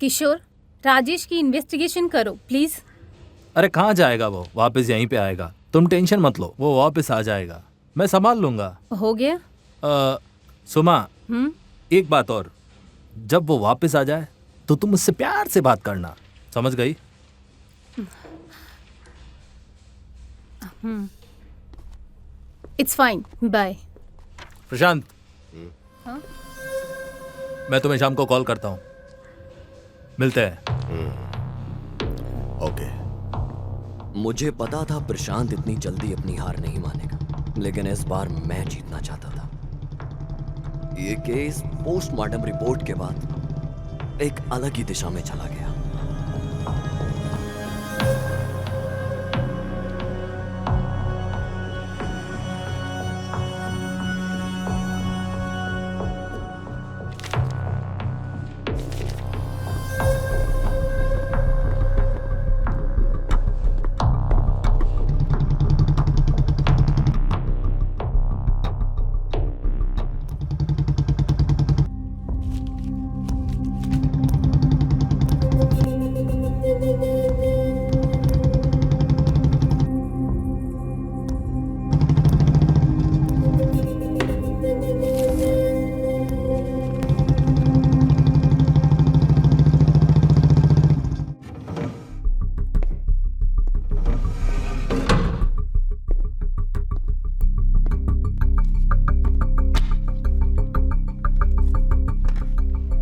किशोर, राजेश की इन्वेस्टिगेशन करो प्लीज। अरे कहाँ जाएगा वो? वापस यहीं पे आएगा, तुम टेंशन मत लो, वो वापस आ जाएगा, मैं संभाल लूंगा। हो गया? सुमा, एक बात और, जब वो वापस आ जाए तो तुम उससे प्यार से बात करना, समझ गई? It's fine, bye. प्रशांत, मैं तुम्हें शाम को कॉल करता हूँ, मिलते हैं। ओके। मुझे पता था प्रशांत इतनी जल्दी अपनी हार नहीं मानेगा, लेकिन इस बार मैं जीतना चाहता था। ये केस पोस्टमार्टम रिपोर्ट के बाद एक अलग ही दिशा में चला गया।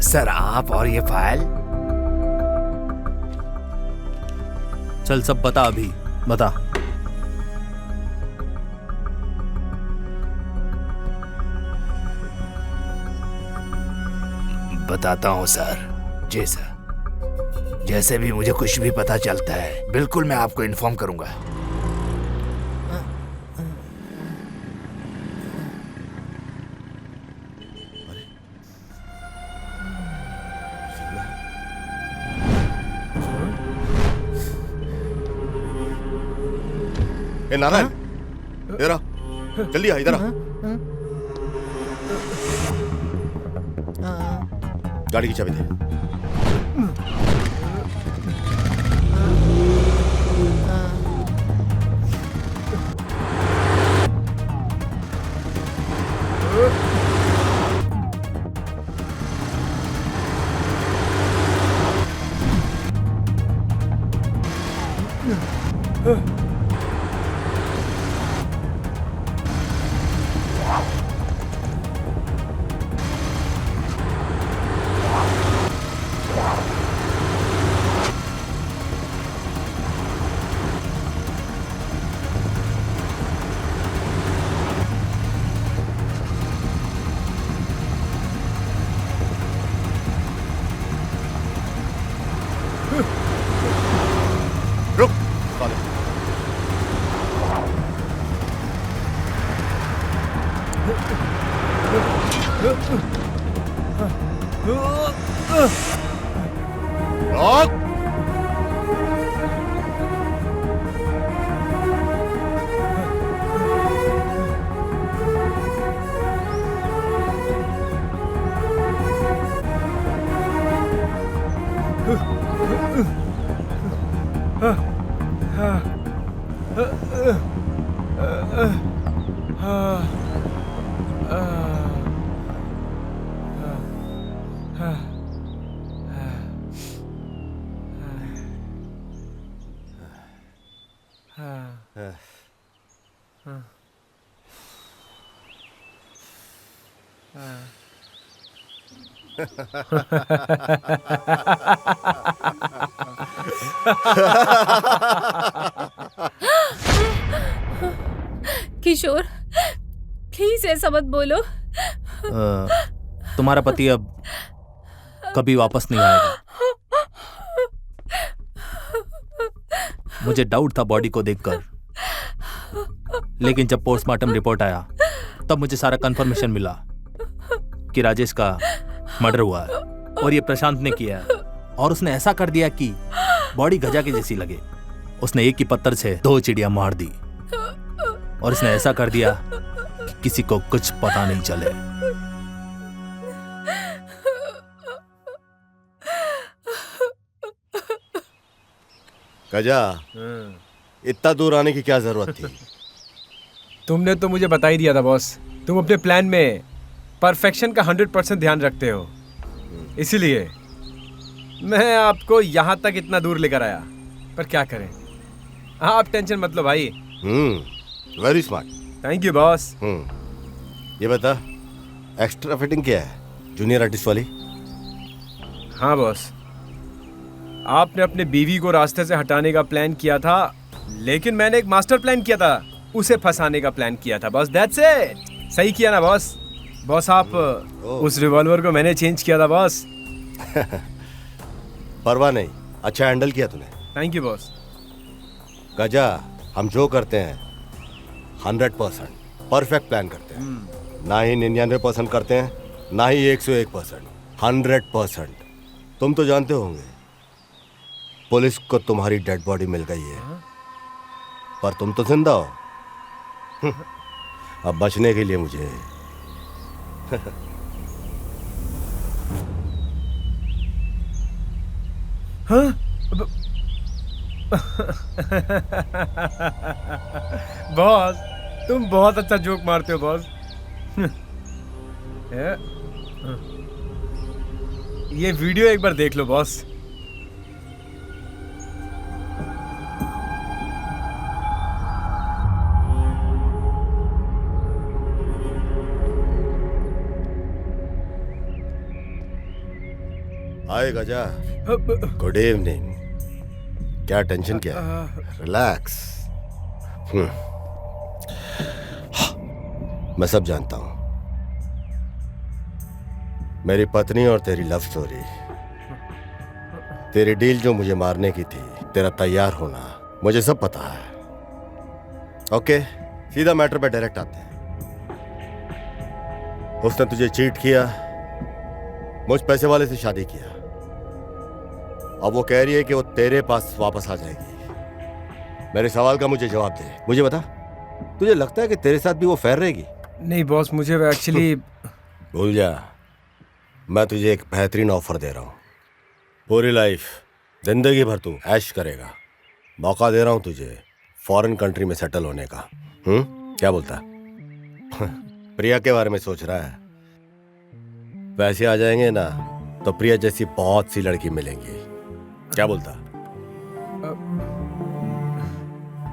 सर, आप और ये फाइल। चल सब बता, अभी बता। बताता हूँ सर। जी सर, जैसे भी मुझे कुछ भी पता चलता है बिल्कुल मैं आपको इन्फॉर्म करूंगा। ए नारायण, इधर आ, जल्दी आ, इधर आ। गाड़ी की चाबी दे। रॉक! किशोर, प्लीज ऐसा मत बोलो। तुम्हारा पति अब कभी वापस नहीं आएगा। मुझे डाउट था बॉडी को देखकर, लेकिन जब पोस्टमार्टम रिपोर्ट आया तब मुझे सारा कंफर्मेशन मिला कि राजेश का मर्डर हुआ है और ये प्रशांत ने किया है। और उसने ऐसा कर दिया कि बॉडी गजा के जैसी लगे। उसने एक ही पत्थर से 2 चिड़िया मार दी और इसने ऐसा कर दिया कि किसी को कुछ पता नहीं चले। गजा, इतना दूर आने की क्या जरूरत थी? तुमने तो मुझे बता ही दिया था बॉस। तुम अपने प्लान में परफेक्शन का 100% ध्यान रखते हो, इसीलिए मैं आपको यहाँ तक इतना दूर लेकर आया। पर क्या करें, आप टेंशन मत लो भाई। Very smart. Thank you boss. ये बता, एक्स्ट्रा फिटिंग क्या है? जूनियर आर्टिस्ट वाली? हाँ बॉस, आपने अपने बीवी को रास्ते से हटाने का प्लान किया था, लेकिन मैंने एक मास्टर प्लान किया था, उसे फंसाने का प्लान किया था बॉस। That's it. सही किया ना बॉस? बॉस आप उस रिवॉल्वर को मैंने चेंज किया था बॉस। परवाह नहीं, अच्छा हैंडल किया तूने। Thank you boss. गजा, हम जो करते हैं 100% परफेक्ट प्लान करते हैं। ना ही 99% करते हैं, ना ही 101%, 100%। तुम तो जानते होंगे पुलिस को तुम्हारी डेड बॉडी मिल गई है, पर तुम तो जिंदा हो। अब बचने के लिए मुझे हाँ? बॉस, तुम बहुत अच्छा जोक मारते हो बॉस। ये वीडियो एक बार देख लो बॉस। हाय गजा, गुड इवनिंग। क्या टेंशन क्या है? रिलैक्स। मैं सब जानता हूं। मेरी पत्नी और तेरी लव स्टोरी, तेरी डील जो मुझे मारने की थी, तेरा तैयार होना, मुझे सब पता है। ओके, सीधा मैटर पे डायरेक्ट आते हैं। उसने तुझे चीट किया, मुझ पैसे वाले से शादी किया। अब वो कह रही है कि वो तेरे पास वापस आ जाएगी। मेरे सवाल का मुझे जवाब दे। मुझे बता, तुझे लगता है कि तेरे साथ भी वो फेयर रहेगी? नहीं बॉस, मुझे एक्चुअली भूल जा। मैं तुझे एक बेहतरीन ऑफर दे रहा हूँ। पूरी लाइफ, जिंदगी भर तू ऐश करेगा। मौका दे रहा हूँ तुझे फॉरेन कंट्री में सेटल होने का। क्या बोलता? प्रिया के बारे में सोच रहा है? पैसे आ जाएंगे ना तो प्रिया जैसी बहुत सी लड़की मिलेंगी। क्या बोलता?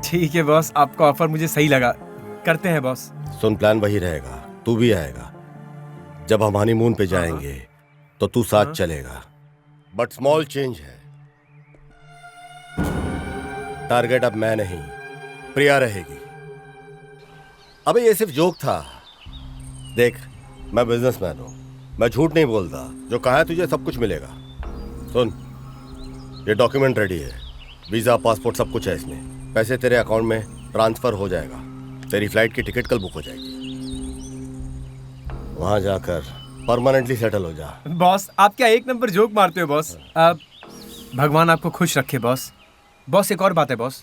ठीक है बॉस, आपका ऑफर मुझे सही लगा, करते हैं बॉस। सुन, प्लान वही रहेगा, तू भी आएगा। जब हम हनीमून पे जाएंगे तो तू साथ चलेगा, बट स्मॉल चेंज है। टारगेट अब मैं नहीं, प्रिया रहेगी। अबे ये सिर्फ जोक था। देख, मैं बिजनेसमैन हूं, मैं झूठ नहीं बोलता। जो कहा है तुझे सब कुछ मिलेगा। सुन, ये डॉक्यूमेंट रेडी है, वीजा, पासपोर्ट, सब कुछ है इसमें। पैसे तेरे अकाउंट में ट्रांसफर हो जाएगा। तेरी फ्लाइट की टिकट कल बुक हो जाएगी। वहां जाकर परमानेंटली सेटल हो जा। बॉस आप क्या एक नंबर जोक मारते हो बॉस। भगवान आपको खुश रखे बॉस। बॉस एक और बात है बॉस,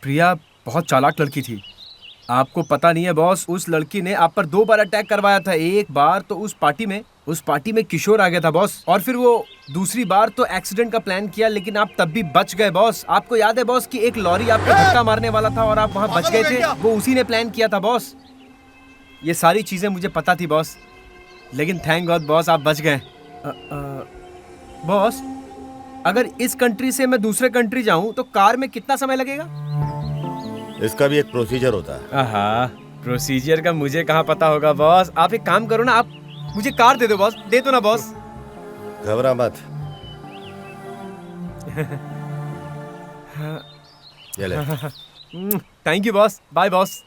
प्रिया बहुत चालाक लड़की थी। आपको पता नहीं है बॉस, उस लड़की ने आप पर 2 बार अटैक करवाया था। एक बार तो उस पार्टी में किशोर आ गया था बॉस, और फिर वो दूसरी बार तो एक्सीडेंट का प्लान किया, लेकिन आप तब भी बच गए बॉस। आपको याद है बॉस कि एक लॉरी आपको धक्का मारने वाला था और आप वहां बच गए थे, वो उसी ने प्लान किया था बॉस। ये सारी चीजें मुझे पता थी बॉस, लेकिन थैंक गॉड बॉस आप बच गए। बॉस अगर इस कंट्री से मैं दूसरे कंट्री जाऊं तो कार में कितना समय लगेगा? इसका भी एक प्रोसीजर होता है। आहा, प्रोसीजर का मुझे कहाँ पता होगा बॉस। आप एक काम करो ना, आप मुझे कार दे दो बॉस। दे दो ना बॉस। घबरा मत। ये ले। Thank you boss. Bye boss.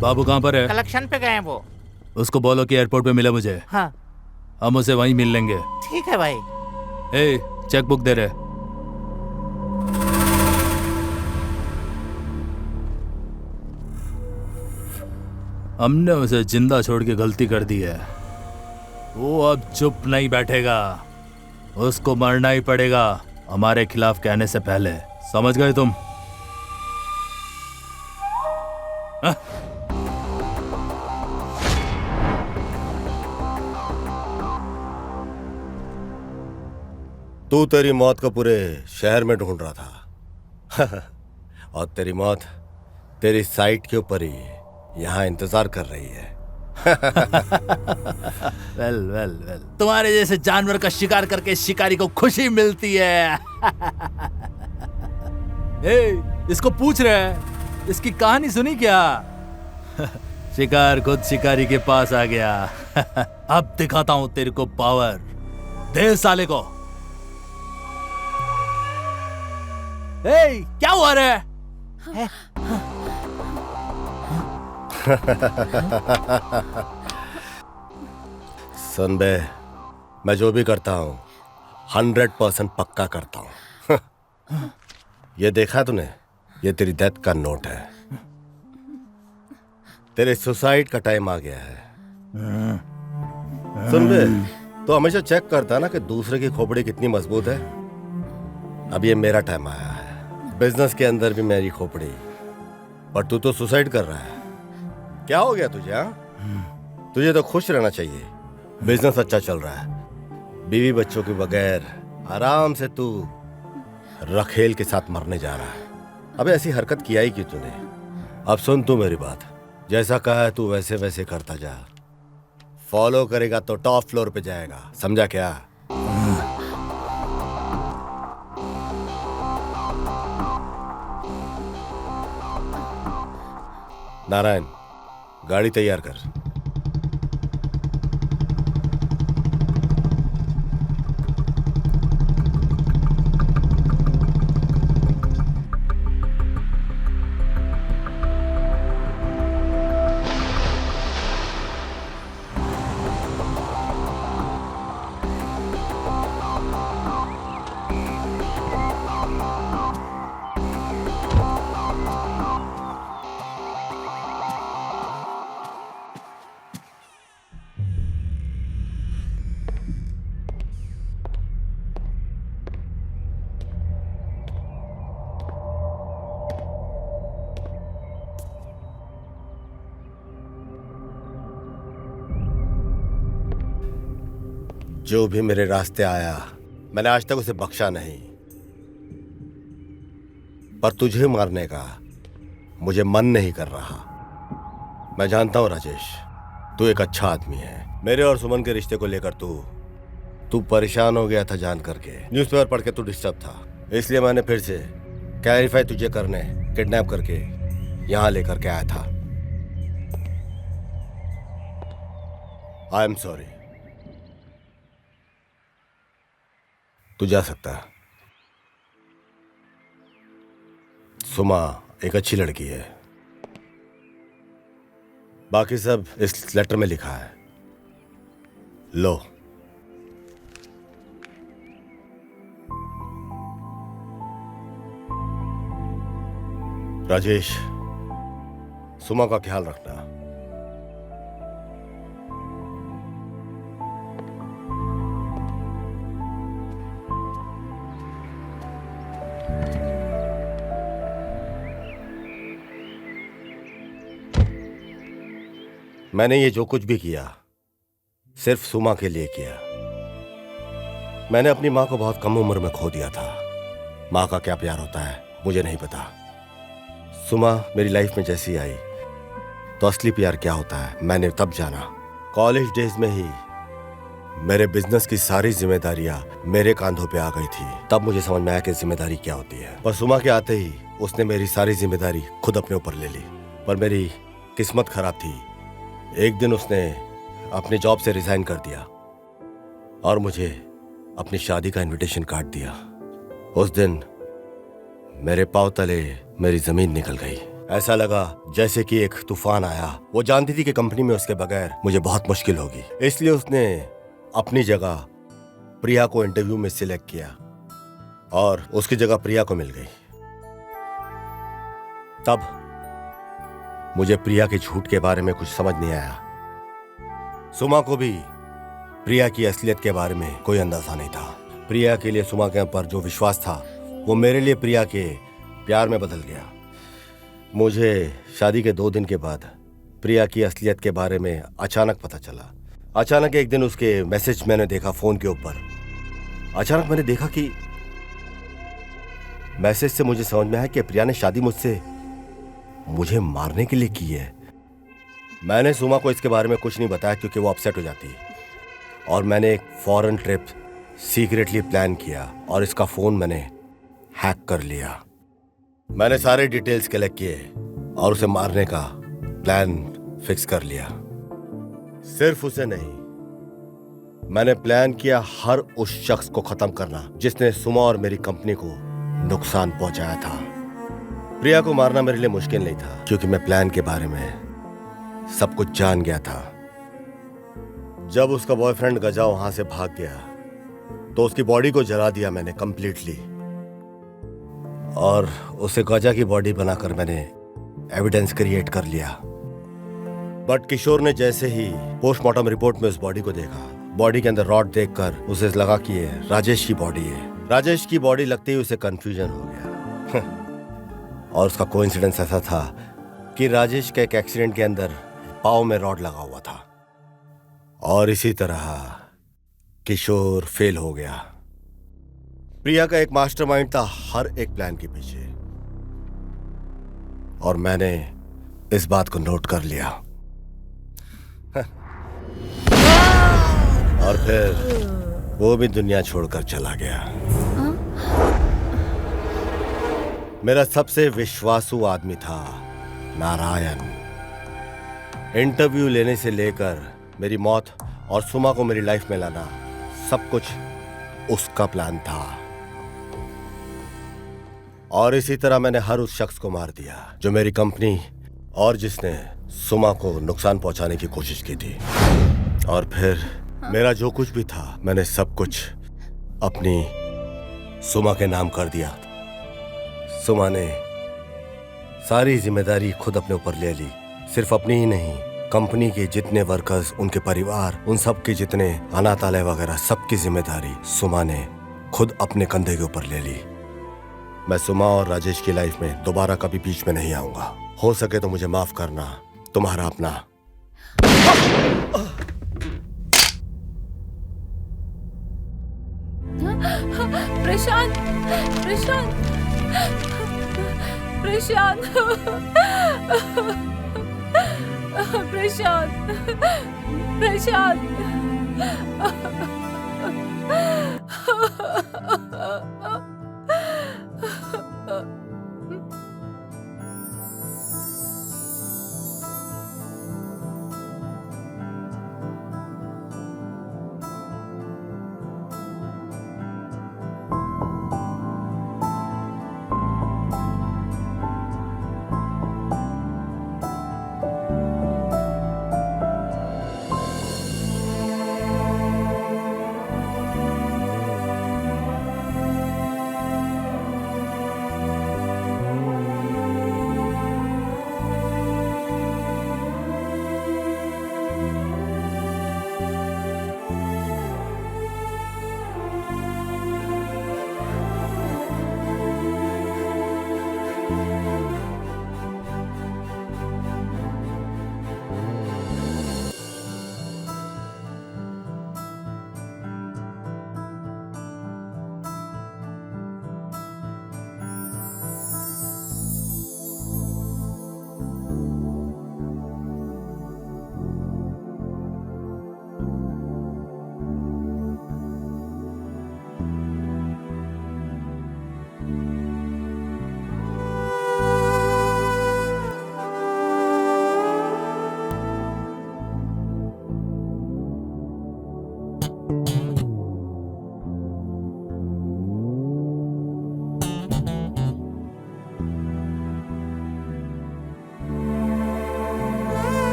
बाबू कहाँ पर है? कलेक्शन पे गए हैं वो। उसको बोलो कि एयरपोर्ट पे मिले मुझे। हाँ हम उसे वहीं मिल लेंगे। ठीक है भाई। ए, चेक बुक दे रहे। हमने उसे जिंदा छोड़ के गलती कर दी है। वो अब चुप नहीं बैठेगा, उसको मरना ही पड़ेगा हमारे खिलाफ कहने से पहले। समझ गए तुम? हाँ? तू तेरी मौत को पूरे शहर में ढूंढ रहा था और तेरी मौत तेरी साइट के ऊपर ही यहाँ इंतजार कर रही है। वेल वेल वेल, तुम्हारे जैसे जानवर का शिकार करके शिकारी को खुशी मिलती है। ए, इसको पूछ रहे हैं, इसकी कहानी सुनी क्या? शिकार खुद शिकारी के पास आ गया। अब दिखाता हूं तेरे को पावर। दे साले को। ए, क्या हुआ रे? सुन बे, मैं जो भी करता हूँ 100% पक्का करता हूँ। ये देखा तूने? ये तेरी डेथ का नोट है। तेरे सुसाइड का टाइम आ गया है। सुन बे, तो हमेशा चेक करता है ना कि दूसरे की खोपड़ी कितनी मजबूत है। अब ये मेरा टाइम आया है। बिजनेस के अंदर भी मेरी खोपड़ी, पर तू तो सुसाइड कर रहा है। क्या हो गया तुझे? हाँ, तुझे तो खुश रहना चाहिए। बिजनेस अच्छा चल रहा है, बीवी बच्चों के बगैर आराम से तू रखेल के साथ मरने जा रहा है। अबे ऐसी हरकत किया ही क्यों तूने? अब सुन तू मेरी बात, जैसा कहा है तू वैसे वैसे करता जा। फॉलो करेगा तो टॉप फ्लोर पे जाएगा, समझा क्या? नारायण, गाड़ी तैयार कर। जो भी मेरे रास्ते आया मैंने आज तक उसे बख्शा नहीं, पर तुझे मारने का मुझे मन नहीं कर रहा। मैं जानता हूं राजेश, तू एक अच्छा आदमी है। मेरे और सुमन के रिश्ते को लेकर तू परेशान हो गया था जान करके। न्यूज़पेपर पढ़ के तू डिस्टर्ब था, इसलिए मैंने फिर से क्लैरिफाई तुझे करने किडनैप करके यहां लेकर के आया था। I am sorry. तू जा सकता है। सुमा एक अच्छी लड़की है, बाकी सब इस लेटर में लिखा है। लो। राजेश, सुमा का ख्याल रखना। मैंने ये जो कुछ भी किया सिर्फ सुमा के लिए किया। मैंने अपनी माँ को बहुत कम उम्र में खो दिया था। माँ का क्या प्यार होता है मुझे नहीं पता। सुमा मेरी लाइफ में जैसी आई तो असली प्यार क्या होता है मैंने तब जाना। कॉलेज डेज में ही मेरे बिजनेस की सारी जिम्मेदारियां मेरे कांधों पे आ गई थी। तब मुझे समझ में आया कि जिम्मेदारी क्या होती है। पर सुमा के आते ही उसने मेरी सारी जिम्मेदारी खुद अपने ऊपर ले ली। पर मेरी किस्मत खराब थी। एक दिन उसने अपनी जॉब से रिजाइन कर दिया और मुझे अपनी शादी का इनविटेशन कार्ड दिया। उस दिन मेरे पांव तले मेरी जमीन निकल गई। ऐसा लगा जैसे कि एक तूफान आया। वो जानती थी कि कंपनी में उसके बगैर मुझे बहुत मुश्किल होगी, इसलिए उसने अपनी जगह प्रिया को इंटरव्यू में सिलेक्ट किया और उसकी जगह प्रिया को मिल गई। तब मुझे प्रिया के झूठ के बारे में कुछ समझ नहीं आया। सुमा को भी प्रिया की असलियत के बारे में कोई अंदाजा नहीं था। प्रिया के लिए सुमा के ऊपर जो विश्वास था वो मेरे लिए प्रिया के प्यार में बदल गया। मुझे शादी के 2 दिन के बाद प्रिया की असलियत के बारे में अचानक पता चला। अचानक एक दिन उसके मैसेज मैंने देखा फोन के ऊपर। अचानक मैंने देखा कि मैसेज से मुझे समझ में आया कि प्रिया ने शादी मुझसे मुझे मारने के लिए की है। मैंने सुमा को इसके बारे में कुछ नहीं बताया क्योंकि वो अपसेट हो जाती। और मैंने एक फॉरेन ट्रिप सीक्रेटली प्लान किया और इसका फोन मैंने हैक कर लिया। मैंने सारे डिटेल्स कलेक्ट किए और उसे मारने का प्लान फिक्स कर लिया। सिर्फ उसे नहीं, मैंने प्लान किया हर उस शख्स को खत्म करना जिसने सुमा और मेरी कंपनी को नुकसान पहुंचाया था। प्रिया को मारना मेरे लिए मुश्किल नहीं था क्योंकि मैं प्लान के बारे में सब कुछ जान गया था। जब उसका बॉयफ्रेंड गजा वहां से भाग गया तो उसकी बॉडी को जला दिया मैंने कंप्लीटली और उसे गजा की बॉडी बनाकर मैंने एविडेंस क्रिएट कर लिया। बट किशोर ने जैसे ही पोस्टमार्टम रिपोर्ट में उस बॉडी को देखा, बॉडी के अंदर रॉड देखकर उसे लगा कि ये राजेश की बॉडी है। राजेश की बॉडी लगते ही उसे कंफ्यूजन हो गया और उसका कोइंसिडेंस ऐसा था कि राजेश के एक एक्सीडेंट के अंदर पाँव में रॉड लगा हुआ था और इसी तरह किशोर फेल हो गया। प्रिया का एक मास्टरमाइंड था हर एक प्लान के पीछे और मैंने इस बात को नोट कर लिया। और फिर वो भी दुनिया छोड़कर चला गया। मेरा सबसे विश्वासु आदमी था नारायण। इंटरव्यू लेने से लेकर मेरी मौत और सुमा को मेरी लाइफ में लाना सब कुछ उसका प्लान था। और इसी तरह मैंने हर उस शख्स को मार दिया जो मेरी कंपनी और जिसने सुमा को नुकसान पहुंचाने की कोशिश की थी। और फिर मेरा जो कुछ भी था मैंने सब कुछ अपनी सुमा के नाम कर दिया। सुमा ने सारी जिम्मेदारी खुद अपने ऊपर ले ली। सिर्फ अपनी ही नहीं, कंपनी के जितने वर्कर्स, उनके परिवार, उन सब के जितने अनाथालय वगैरह सबकी जिम्मेदारी सुमा ने खुद अपने कंधे के ऊपर ले ली। मैं सुमा और राजेश की लाइफ में दोबारा कभी बीच में नहीं आऊंगा। हो सके तो मुझे माफ करना। तुम्हारा अपना। प्रशांत, प्रशांत, प्रशांत, प्रशांत, प्रशांत।